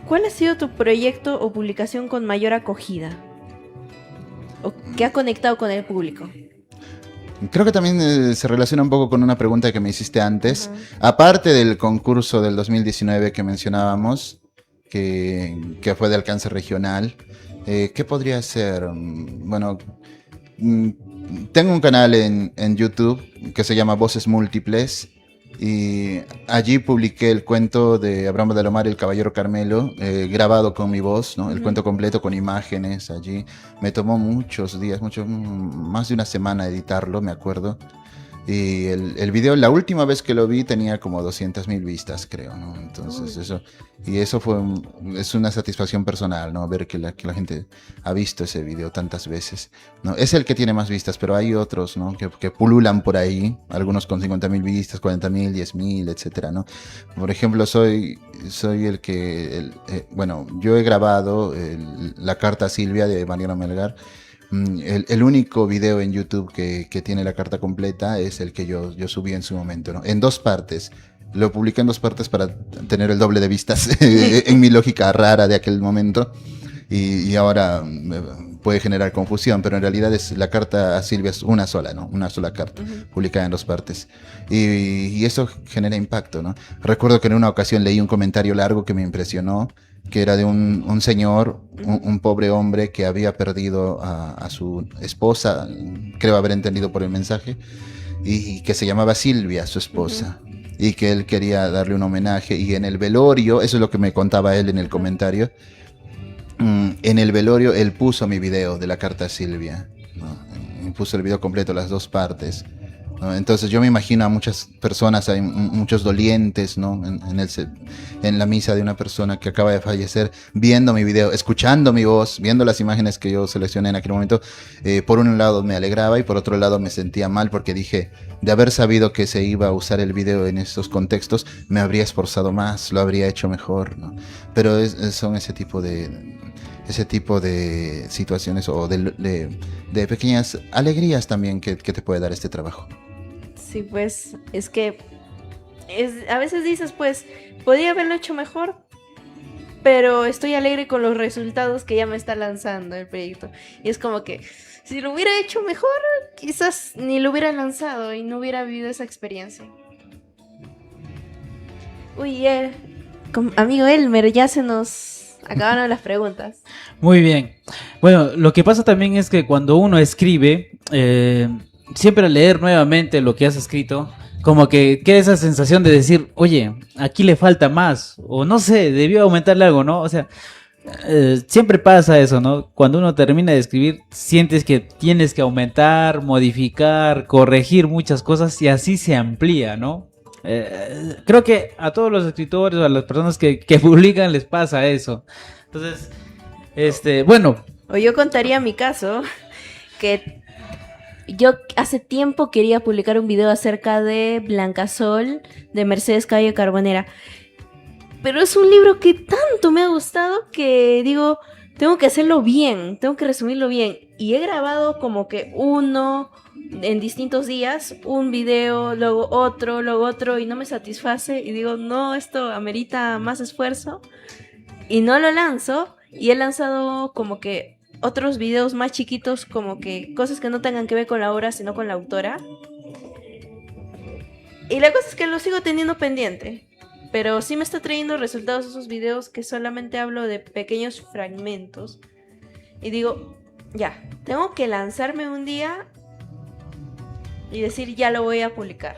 ¿Cuál ha sido tu proyecto o publicación con mayor acogida? ¿O que ha conectado con el público? Creo que también se relaciona un poco con una pregunta que me hiciste antes. Ajá. Aparte del concurso del 2019 que mencionábamos, que fue de alcance regional, ¿qué podría ser? Bueno, tengo un canal en YouTube que se llama Voces Múltiples y allí publiqué el cuento de Abraham de Alomar, El Caballero Carmelo, grabado con mi voz, ¿no? El cuento completo con imágenes allí. Me tomó muchos días, más de una semana editarlo, me acuerdo. Y el video, la última vez que lo vi tenía como 200.000 vistas, creo, ¿no? Entonces eso es una satisfacción personal, ¿no? Ver que la gente ha visto ese video tantas veces, ¿no? Es el que tiene más vistas, pero hay otros, ¿no? Que pululan por ahí, algunos con 50.000 vistas, 40.000, 10.000, etcétera, ¿no? Por ejemplo, soy el que, bueno, yo he grabado la carta a Silvia de Mariano Melgar. El único video en YouTube que tiene la carta completa es el que yo subí en su momento, ¿no? En 2 partes. Lo publiqué en 2 partes para tener el doble de vistas en mi lógica rara de aquel momento. Y ahora puede generar confusión, pero en realidad la carta a Silvia es una sola, ¿no? Una sola carta, publicada en 2 partes. Y eso genera impacto, ¿no? Recuerdo que en una ocasión leí un comentario largo que me impresionó, que era de un señor, un pobre hombre que había perdido a su esposa, creo haber entendido por el mensaje, y que se llamaba Silvia, su esposa, y que él quería darle un homenaje, y en el velorio, eso es lo que me contaba él en el comentario, en el velorio él puso mi video de la carta a Silvia, ¿no? Puso el video completo, las 2 partes. ¿no? Entonces yo me imagino a muchas personas, hay muchos dolientes, ¿no? En la misa de una persona que acaba de fallecer, viendo mi video, escuchando mi voz, viendo las imágenes que yo seleccioné en aquel momento. Por un lado me alegraba y por otro lado me sentía mal porque dije, de haber sabido que se iba a usar el video en estos contextos, me habría esforzado más, lo habría hecho mejor, ¿no? Pero son ese tipo de situaciones o de pequeñas alegrías también que te puede dar este trabajo. Sí, pues es que a veces dices, pues, podría haberlo hecho mejor, pero estoy alegre con los resultados que ya me está lanzando el proyecto. Y es como que si lo hubiera hecho mejor, quizás ni lo hubiera lanzado y no hubiera vivido esa experiencia. Uy, amigo Elmer, ya se nos acabaron las preguntas. Muy bien. Bueno, lo que pasa también es que cuando uno escribe, siempre al leer nuevamente lo que has escrito, como que queda esa sensación de decir, oye, aquí le falta más, o no sé, debió aumentarle algo, ¿no? O sea, siempre pasa eso, ¿no? Cuando uno termina de escribir, sientes que tienes que aumentar, modificar, corregir muchas cosas y así se amplía, ¿no? Creo que a todos los escritores, a las personas que publican les pasa eso. Entonces, bueno. O yo contaría mi caso, que yo hace tiempo quería publicar un video acerca de Blancasol, de Mercedes Cabello Carbonera. Pero es un libro que tanto me ha gustado que digo, tengo que hacerlo bien, tengo que resumirlo bien. Y he grabado como que uno en distintos días, un video, luego otro, y no me satisface. Y digo, no, esto amerita más esfuerzo. Y no lo lanzo, y he lanzado como que otros videos más chiquitos, como que cosas que no tengan que ver con la obra, sino con la autora. Y la cosa es que lo sigo teniendo pendiente. Pero sí me está trayendo resultados esos videos que solamente hablo de pequeños fragmentos. Y digo, ya, tengo que lanzarme un día y decir, ya lo voy a publicar.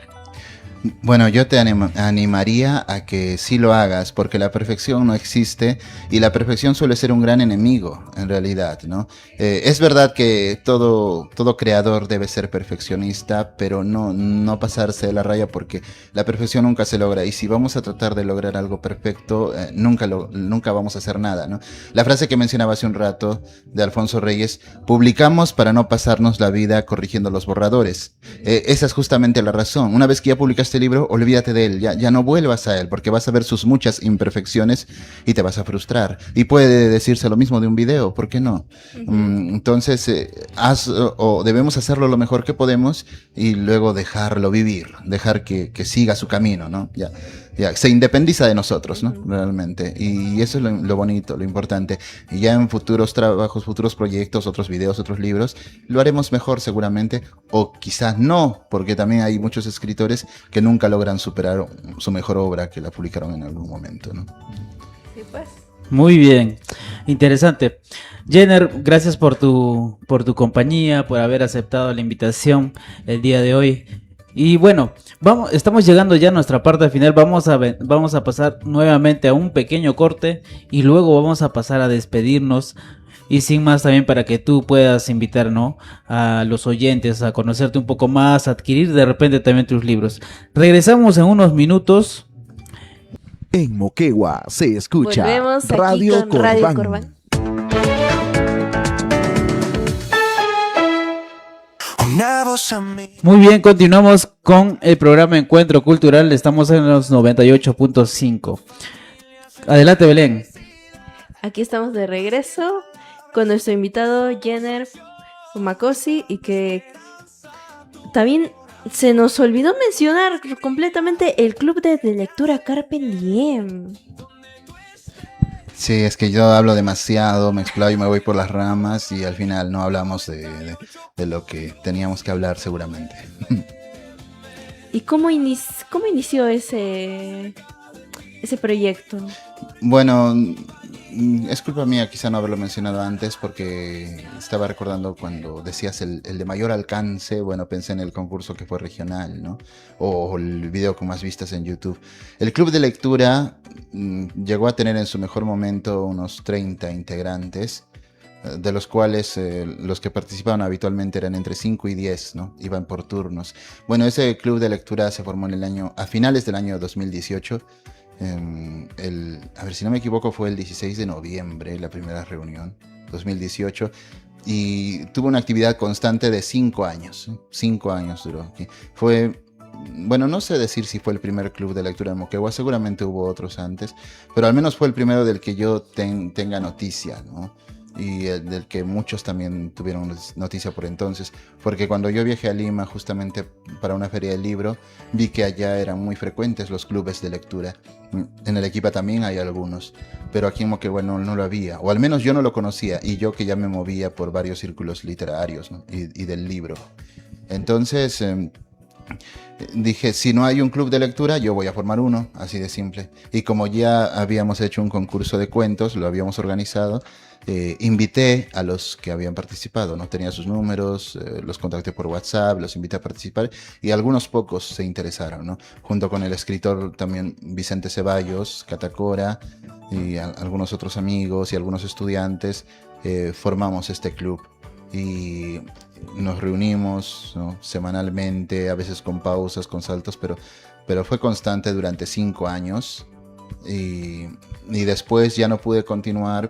Bueno, yo te animaría a que sí lo hagas, porque la perfección no existe y la perfección suele ser un gran enemigo, en realidad, ¿no? Es verdad que todo creador debe ser perfeccionista, pero no pasarse de la raya, porque la perfección nunca se logra, y si vamos a tratar de lograr algo perfecto, nunca vamos a hacer nada, ¿no? La frase que mencionaba hace un rato de Alfonso Reyes, publicamos para no pasarnos la vida corrigiendo los borradores. Esa es justamente la razón. Una vez que ya publicaste este libro, olvídate de él, ya no vuelvas a él, porque vas a ver sus muchas imperfecciones y te vas a frustrar. Y puede decirse lo mismo de un video, ¿por qué no? Entonces, debemos hacerlo lo mejor que podemos y luego dejarlo vivir, dejar que siga su camino, ¿no? Ya se independiza de nosotros, ¿no? Realmente. Y eso es lo bonito, lo importante. Y ya en futuros trabajos, futuros proyectos, otros videos, otros libros, lo haremos mejor seguramente, o quizás no, porque también hay muchos escritores que nunca logran superar su mejor obra que la publicaron en algún momento, ¿no? Sí, pues. Muy bien, interesante. Jenner, gracias por tu compañía, por haber aceptado la invitación el día de hoy. Y bueno, estamos llegando ya a nuestra parte final. Vamos a pasar nuevamente a un pequeño corte y luego vamos a pasar a despedirnos. Y sin más, también para que tú puedas invitar, ¿no?, a los oyentes a conocerte un poco más, a adquirir de repente también tus libros. Regresamos en unos minutos. En Moquegua se escucha Volvemos aquí Radio con Corban. Radio Corban. Muy bien, continuamos con el programa Encuentro Cultural. Estamos en los 98.5. Adelante, Belén. Aquí estamos de regreso con nuestro invitado Jenner Fumacosi, y que también se nos olvidó mencionar completamente el club de lectura Carpe Diem. Sí, es que yo hablo demasiado, me explayo y me voy por las ramas y al final no hablamos de lo que teníamos que hablar seguramente. ¿Y cómo inició ese proyecto? Bueno, es culpa mía quizá no haberlo mencionado antes, porque estaba recordando cuando decías el de mayor alcance. Bueno, pensé en el concurso que fue regional, ¿no? O el video con más vistas en YouTube. El club de lectura llegó a tener en su mejor momento unos 30 integrantes, de los cuales los que participaban habitualmente eran entre 5 y 10, ¿no? Iban por turnos. Bueno, ese club de lectura se formó a finales del año 2018. A ver, si no me equivoco, fue el 16 de noviembre, la primera reunión, 2018. Y tuvo una actividad constante de 5 años. 5 años duró. Fue... Bueno, no sé decir si fue el primer club de lectura en Moquegua, seguramente hubo otros antes, pero al menos fue el primero del que yo tenga noticia, ¿no? Y del que muchos también tuvieron noticia por entonces, porque cuando yo viajé a Lima justamente para una feria del libro, vi que allá eran muy frecuentes los clubes de lectura. En Arequipa también hay algunos, pero aquí en Moquegua no lo había, o al menos yo no lo conocía, y yo que ya me movía por varios círculos literarios, ¿no? y del libro. Entonces... dije, si no hay un club de lectura, yo voy a formar uno, así de simple. Y como ya habíamos hecho un concurso de cuentos, lo habíamos organizado, invité a los que habían participado, ¿no? Tenía sus números, los contacté por WhatsApp, los invité a participar y algunos pocos se interesaron, ¿no? Junto con el escritor también Vicente Ceballos, Catacora y algunos otros amigos y algunos estudiantes, formamos este club. Y nos reunimos, ¿no? Semanalmente, a veces con pausas, con saltos, pero fue constante durante 5 años y después ya no pude continuar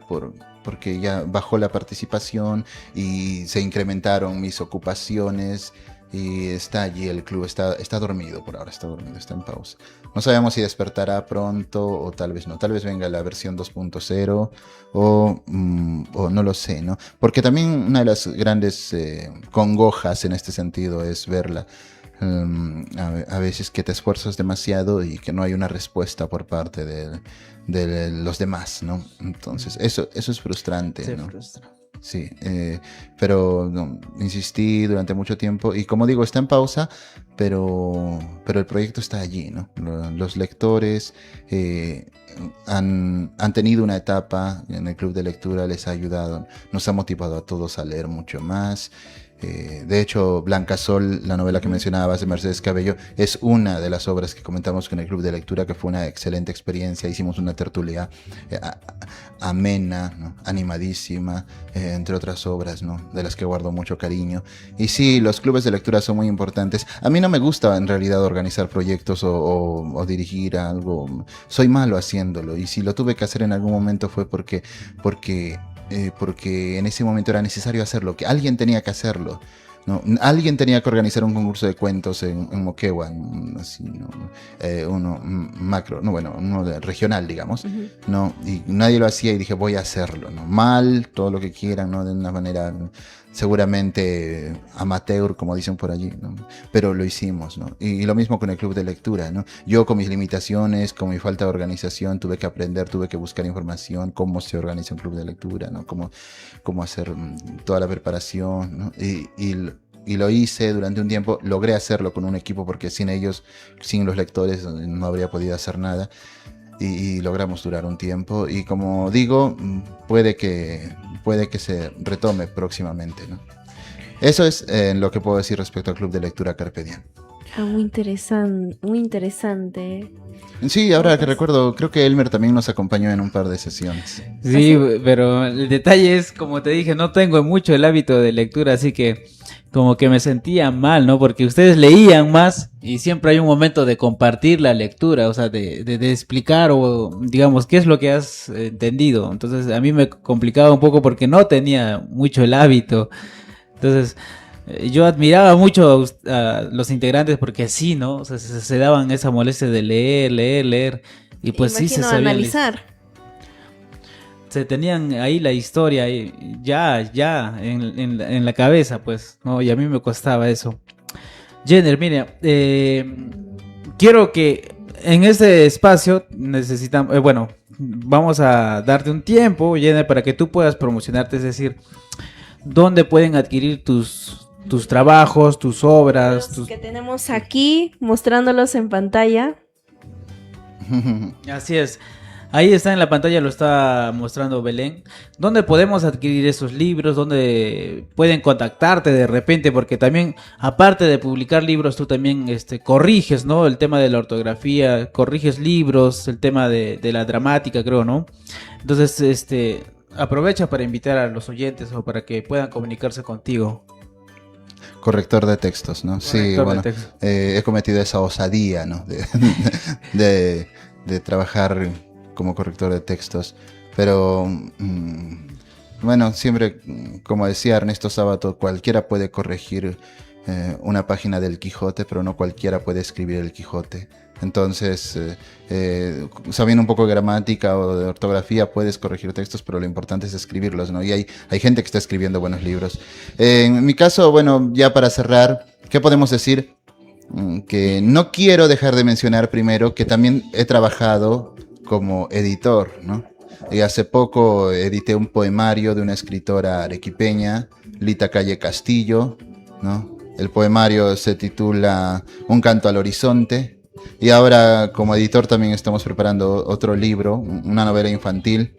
porque ya bajó la participación y se incrementaron mis ocupaciones y está allí el club, está dormido por ahora, está en pausa. No sabemos si despertará pronto o tal vez no, tal vez venga la versión 2.0 o no lo sé, ¿no? Porque también una de las grandes congojas en este sentido es verla. A veces que te esfuerzas demasiado y que no hay una respuesta por parte de los demás, ¿no? Entonces, eso es frustrante, Se ¿no? frustra. Sí, pero no, insistí durante mucho tiempo y como digo, está en pausa, pero el proyecto está allí, ¿no? Los lectores han tenido una etapa en el club de lectura, les ha ayudado, nos ha motivado a todos a leer mucho más. De hecho, Blanca Sol, la novela que mencionabas de Mercedes Cabello, es una de las obras que comentamos con el club de lectura, que fue una excelente experiencia. Hicimos una tertulia amena, ¿no? Animadísima, entre otras obras, ¿no? De las que guardo mucho cariño. Y sí, los clubes de lectura son muy importantes. A mí no me gusta en realidad organizar proyectos o dirigir algo. Soy malo haciéndolo y si lo tuve que hacer en algún momento fue porque en ese momento era necesario hacerlo, que alguien tenía que hacerlo, ¿no? Alguien tenía que organizar un concurso de cuentos en Moquegua, así, ¿no? Uno macro, no, bueno, uno regional, digamos, ¿no? Y nadie lo hacía y dije, voy a hacerlo, ¿no? Mal, todo lo que quieran, ¿no? De una manera seguramente amateur, como dicen por allí, ¿no? Pero lo hicimos, ¿no? Y lo mismo con el club de lectura, ¿no? Yo con mis limitaciones, con mi falta de organización, tuve que aprender, tuve que buscar información, cómo se organiza un club de lectura, ¿no? Cómo hacer toda la preparación, ¿no? Y lo hice durante un tiempo, logré hacerlo con un equipo porque sin ellos, sin los lectores, no habría podido hacer nada. Y logramos durar un tiempo y como digo, puede que se retome próximamente, ¿no? Eso es lo que puedo decir respecto al club de lectura Carpe Diem. Muy interesante, muy interesante. Sí, ahora que recuerdo, creo que Elmer también nos acompañó en un par de sesiones. Sí, pero el detalle es, como te dije, no tengo mucho el hábito de lectura, así que como que me sentía mal, ¿no? Porque ustedes leían más y siempre hay un momento de compartir la lectura, o sea, de explicar o, digamos, qué es lo que has entendido. Entonces, a mí me complicaba un poco porque no tenía mucho el hábito. Entonces, yo admiraba mucho a los integrantes porque sí, ¿no? O sea, se daban esa molestia de leer. Y pues sí se sabían. Analizar. Se tenían ahí la historia ya en la cabeza, pues, ¿no? Y a mí me costaba eso. Jenner, mire, quiero que en este espacio necesitamos, bueno, vamos a darte un tiempo, Jenner, para que tú puedas promocionarte, es decir, ¿dónde pueden adquirir tus trabajos, tus obras? Los que tenemos aquí, mostrándolos en pantalla. Así es. Ahí está en la pantalla, lo está mostrando Belén. ¿Dónde podemos adquirir esos libros? ¿Dónde pueden contactarte de repente? Porque también, aparte de publicar libros, tú también corriges, ¿no? El tema de la ortografía, corriges libros, el tema de la dramática, creo, ¿no? Entonces, aprovecha para invitar a los oyentes o para que puedan comunicarse contigo. Corrector de textos, ¿no? Sí, Corrector de bueno, textos. he cometido esa osadía, ¿no? De trabajar como corrector de textos, pero bueno, siempre, como decía Ernesto Sábato, cualquiera puede corregir una página del Quijote, pero no cualquiera puede escribir el Quijote. Entonces, sabiendo un poco de gramática o de ortografía, puedes corregir textos, pero lo importante es escribirlos, ¿no? Y hay gente que está escribiendo buenos libros. En mi caso, bueno, ya para cerrar, ¿qué podemos decir? Que no quiero dejar de mencionar primero que también he trabajado como editor, ¿no? Y hace poco edité un poemario de una escritora arequipeña, Lita Calle Castillo, ¿no? El poemario se titula Un canto al horizonte. Y ahora como editor también estamos preparando otro libro, una novela infantil,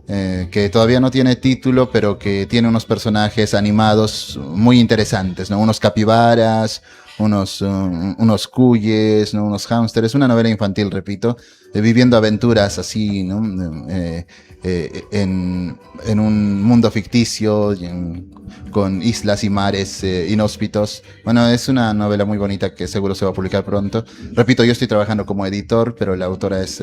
que todavía no tiene título, pero que tiene unos personajes animados muy interesantes, ¿no? Unos capibaras, unos cuyes, ¿no? Unos hámsters. Una novela infantil, repito, viviendo aventuras así, ¿no? En un mundo ficticio, con islas y mares inhóspitos. Bueno, es una novela muy bonita que seguro se va a publicar pronto. Repito, yo estoy trabajando como editor, pero la autora es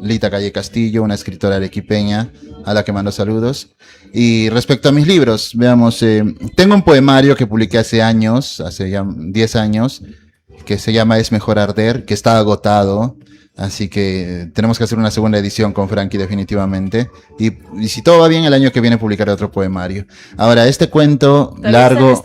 Lita Calle Castillo, una escritora arequipeña a la que mando saludos. Y respecto a mis libros, veamos, tengo un poemario que publiqué hace años, hace ya 10 años, que se llama Es Mejor Arder, que está agotado. Así que tenemos que hacer una segunda edición con Frankie definitivamente. Y si todo va bien, el año que viene publicaré otro poemario. Ahora, este cuento largo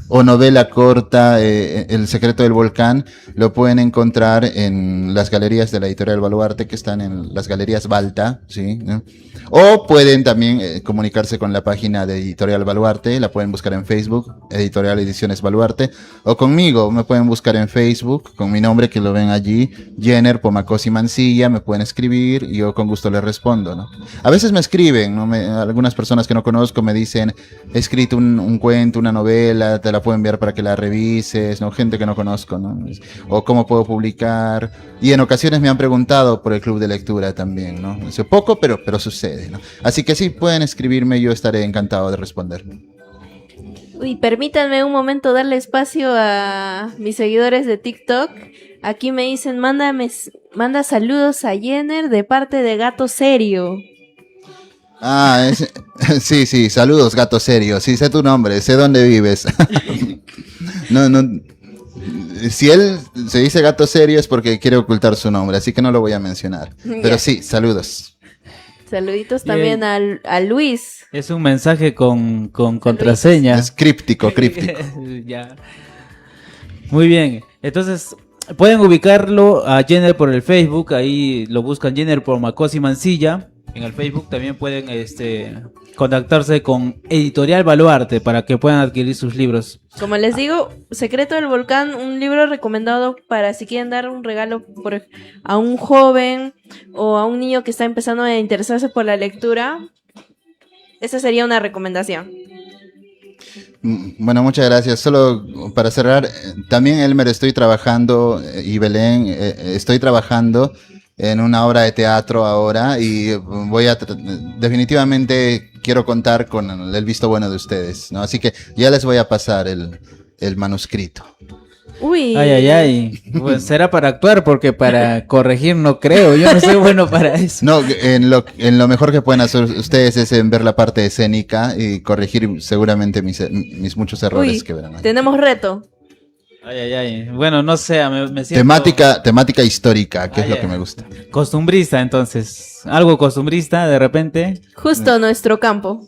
o novela corta, El secreto del volcán, lo pueden encontrar en las galerías de la editorial Baluarte, que están en las galerías Balta, ¿sí? ¿No? O pueden también comunicarse con la página de Editorial Baluarte, la pueden buscar en Facebook, Editorial Ediciones Baluarte, o conmigo, me pueden buscar en Facebook, con mi nombre que lo ven allí, Jenner Pomacosi Mancilla, me pueden escribir y yo con gusto les respondo, ¿no? A veces me escriben, ¿no? Algunas personas que no conozco me dicen, he escrito un cuento, una novela, te la puedo enviar para que la revises, ¿no? Gente que no conozco, ¿no? O cómo puedo publicar, y en ocasiones me han preguntado por el club de lectura también, ¿no? Hace poco, pero sucede, ¿no? Así que sí, pueden escribirme, yo estaré encantado de responder. Uy, permítanme un momento darle espacio a mis seguidores de TikTok. Aquí me dicen, manda saludos a Jenner de parte de Gato Serio. Ah, sí, saludos, Gato Serio. Sí, sé tu nombre, sé dónde vives. No, si él se dice Gato Serio es porque quiere ocultar su nombre, así que no lo voy a mencionar. Pero sí, saludos. Saluditos también a Luis. Es un mensaje con contraseña. Es críptico. Ya. Muy bien. Entonces, pueden ubicarlo a Jenner por el Facebook. Ahí lo buscan Jenner por Macosi Mancilla. En el Facebook también pueden contactarse con Editorial Baluarte para que puedan adquirir sus libros. Como les digo, Secreto del Volcán, un libro recomendado para si quieren dar un regalo a un joven o a un niño que está empezando a interesarse por la lectura. Esa sería una recomendación. Bueno, muchas gracias. Solo para cerrar, también Elmer, estoy trabajando, y Belén, estoy trabajando en una obra de teatro ahora y definitivamente quiero contar con el visto bueno de ustedes, ¿no? Así que ya les voy a pasar el manuscrito. Uy. Ay. Pues será para actuar, porque para corregir no creo. Yo no soy bueno para eso. No, en lo mejor que pueden hacer ustedes es en ver la parte escénica y corregir seguramente mis muchos errores que verán. Tenemos reto. Ay. Bueno, no sé, me siento... Temática histórica, que es lo que me gusta. Costumbrista, entonces. Algo costumbrista, de repente. Justo nuestro campo.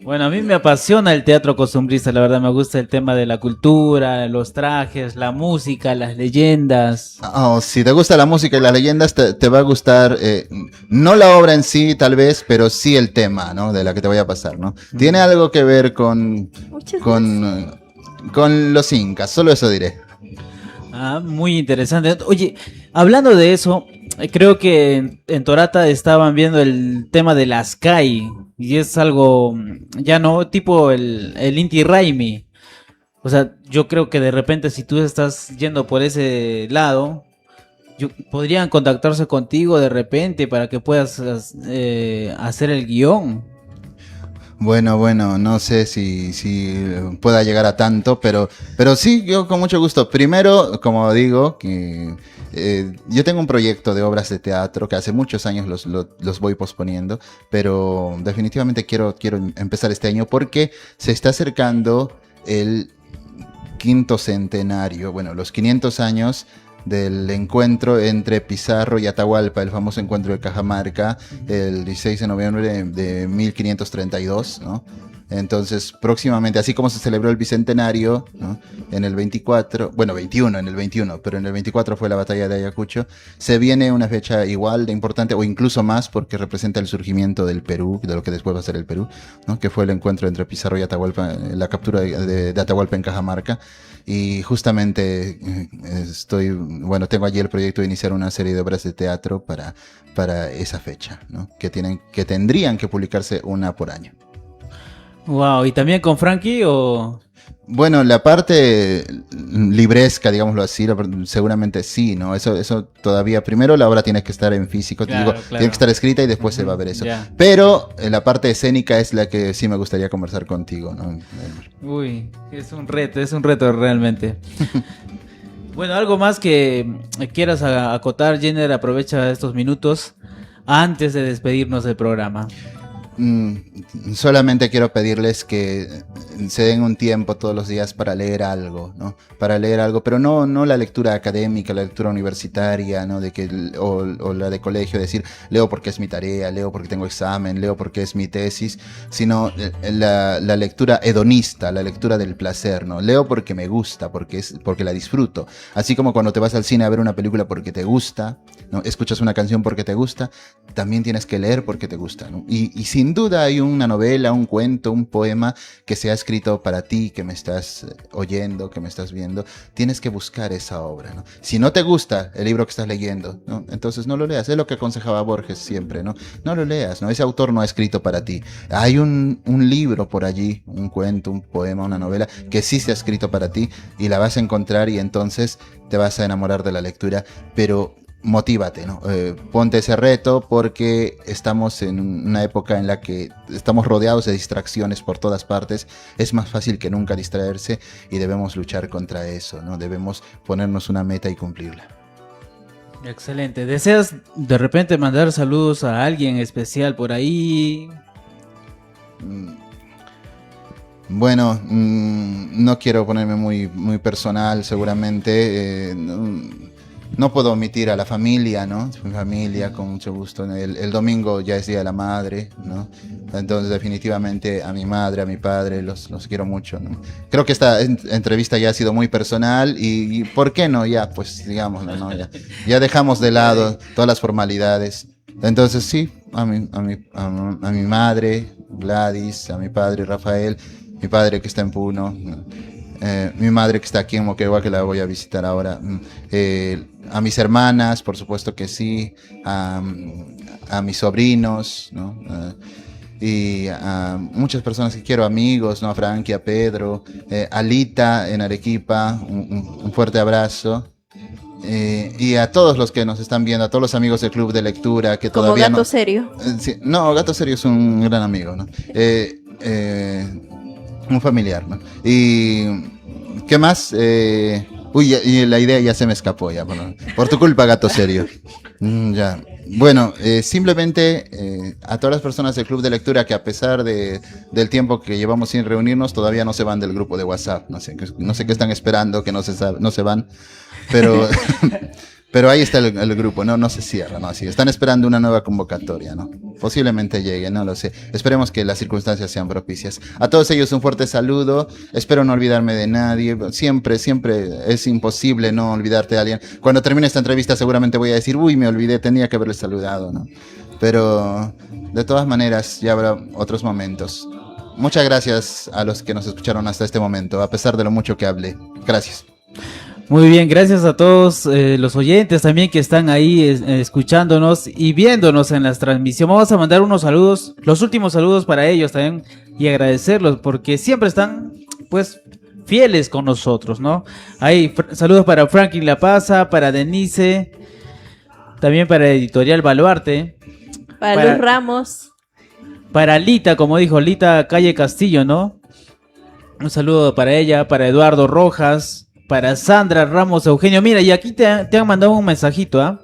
Bueno, a mí me apasiona el teatro costumbrista, la verdad me gusta el tema de la cultura, los trajes, la música, las leyendas. Oh, si te gusta la música y las leyendas, te va a gustar, no la obra en sí tal vez, pero sí el tema, ¿no? De la que te voy a pasar, ¿no? Tiene algo que ver con los incas, solo eso diré. Ah, muy interesante. Oye, hablando de eso, creo que en Torata estaban viendo el tema de las Kai. Y es algo, ya no, tipo el Inti Raymi. O sea, yo creo que de repente si tú estás yendo por ese lado, podrían contactarse contigo de repente para que puedas hacer el guión. Bueno, no sé si pueda llegar a tanto, pero sí, yo con mucho gusto. Primero, como digo, que yo tengo un proyecto de obras de teatro que hace muchos años los voy posponiendo, pero definitivamente quiero empezar este año porque se está acercando el 5º centenario, bueno, los 500 años del encuentro entre Pizarro y Atahualpa, el famoso encuentro de Cajamarca, el 16 de noviembre de 1532, ¿no? Entonces, próximamente, así como se celebró el Bicentenario, ¿no? En el 24, bueno, 21, en el 21, pero en el 24 fue la batalla de Ayacucho, se viene una fecha igual de importante, o incluso más, porque representa el surgimiento del Perú, de lo que después va a ser el Perú, ¿no? Que fue el encuentro entre Pizarro y Atahualpa, la captura de Atahualpa en Cajamarca. Y justamente tengo allí el proyecto de iniciar una serie de obras de teatro para esa fecha, ¿no? Que tendrían que publicarse una por año. Wow, ¿y también con Frankie o...? Bueno, la parte libresca, digámoslo así, seguramente sí, ¿no? Eso todavía, primero la obra tiene que estar en físico, Claro. tiene que estar escrita y después se va a ver eso. Ya. Pero la parte escénica es la que sí me gustaría conversar contigo, ¿no? Uy, es un reto realmente. Bueno, algo más que quieras acotar, Jenner, aprovecha estos minutos antes de despedirnos del programa. Solamente quiero pedirles que se den un tiempo todos los días para leer algo, ¿no? Para leer algo, pero no la lectura académica, la lectura universitaria, ¿no? O la de colegio, decir, leo porque es mi tarea, leo porque tengo examen, leo porque es mi tesis, sino la lectura hedonista, la lectura del placer, ¿no? Leo porque me gusta, porque la disfruto. Así como cuando te vas al cine a ver una película porque te gusta, ¿no? Escuchas una canción porque te gusta, también tienes que leer porque te gusta, ¿no? Y sin duda hay una novela, un cuento, un poema que se ha escrito para ti, que me estás oyendo, que me estás viendo. Tienes que buscar esa obra, ¿no? Si no te gusta el libro que estás leyendo, ¿no? Entonces no lo leas. Es lo que aconsejaba Borges siempre, ¿no? No lo leas, ¿no? Ese autor no ha escrito para ti. Hay un libro por allí, un cuento, un poema, una novela, que sí se ha escrito para ti y la vas a encontrar y entonces te vas a enamorar de la lectura, pero motívate, ¿no? Ponte ese reto porque estamos en una época en la que estamos rodeados de distracciones por todas partes. Es más fácil que nunca distraerse y debemos luchar contra eso, ¿no? Debemos ponernos una meta y cumplirla. Excelente. ¿Deseas de repente mandar saludos a alguien especial por ahí? Bueno, no quiero ponerme muy personal, seguramente. No puedo omitir a la familia, ¿no? Mi familia, con mucho gusto. El domingo ya es Día de la Madre, ¿no? Entonces, definitivamente, a mi madre, a mi padre, los quiero mucho, ¿no? Creo que esta entrevista ya ha sido muy personal y ¿por qué no? Ya, pues, digámoslo, ¿no? Ya dejamos de lado todas las formalidades. Entonces, sí, a mi madre, Gladys, a mi padre, Rafael, mi padre que está en Puno, ¿no? Mi madre que está aquí en Moquegua, que la voy a visitar ahora, a mis hermanas, por supuesto que sí, a mis sobrinos, ¿no? Y a muchas personas que quiero, amigos, ¿no? A Frankie, a Pedro, a Lita en Arequipa, un fuerte abrazo. Y a todos los que nos están viendo, a todos los amigos del club de lectura que Como todavía Gato no... Serio. Sí, no, Gato Serio es un gran amigo, ¿no? Un familiar, ¿no? Y ¿qué más? Y la idea ya se me escapó ya, por tu culpa, Gato Serio. Ya. Bueno, simplemente a todas las personas del club de lectura que a pesar del tiempo que llevamos sin reunirnos, todavía no se van del grupo de WhatsApp. No sé qué están esperando, que no se van, pero pero ahí está el grupo, no se cierra, ¿no? Así, están esperando una nueva convocatoria, ¿no? Posiblemente llegue, no lo sé. Esperemos que las circunstancias sean propicias. A todos ellos un fuerte saludo. Espero no olvidarme de nadie. Siempre es imposible no olvidarte de alguien. Cuando termine esta entrevista seguramente voy a decir, uy, me olvidé, tenía que haberles saludado, ¿no? Pero de todas maneras ya habrá otros momentos. Muchas gracias a los que nos escucharon hasta este momento, a pesar de lo mucho que hablé. Gracias. Muy bien, gracias a todos los oyentes también que están ahí escuchándonos y viéndonos en las transmisiones. Vamos a mandar unos saludos, los últimos saludos para ellos también y agradecerlos porque siempre están pues fieles con nosotros, ¿no? Ahí saludos para Franklin La Paza, para Denise, También para Editorial Baluarte. Para los Ramos. Para Lita, como dijo Lita Calle Castillo, ¿no? Un saludo para ella, para Eduardo Rojas, para Sandra Ramos Eugenio. Mira, y aquí te han mandado un mensajito, ¿ah?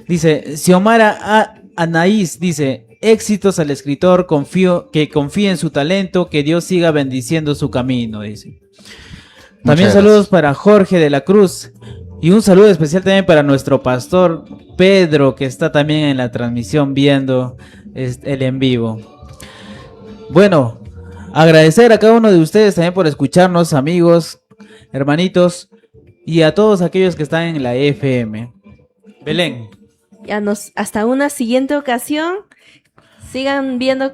Dice, Xiomara Anaís, dice, éxitos al escritor, que confíe en su talento, que Dios siga bendiciendo su camino, dice. También saludos para Jorge de la Cruz. Y un saludo especial también para nuestro pastor Pedro, que está también en la transmisión viendo el en vivo. Bueno, agradecer a cada uno de ustedes también por escucharnos, amigos, hermanitos, y a todos aquellos que están en la FM. Belén. Hasta una siguiente ocasión. Sigan viendo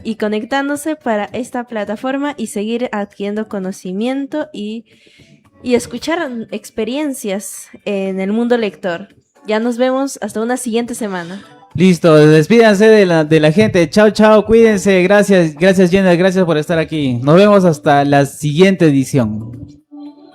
y conectándose para esta plataforma y seguir adquiriendo conocimiento y escuchar experiencias en el mundo lector. Ya nos vemos hasta una siguiente semana. Listo, despídanse de la gente. Chao, chao, cuídense. Gracias, Jenna, gracias por estar aquí. Nos vemos hasta la siguiente edición.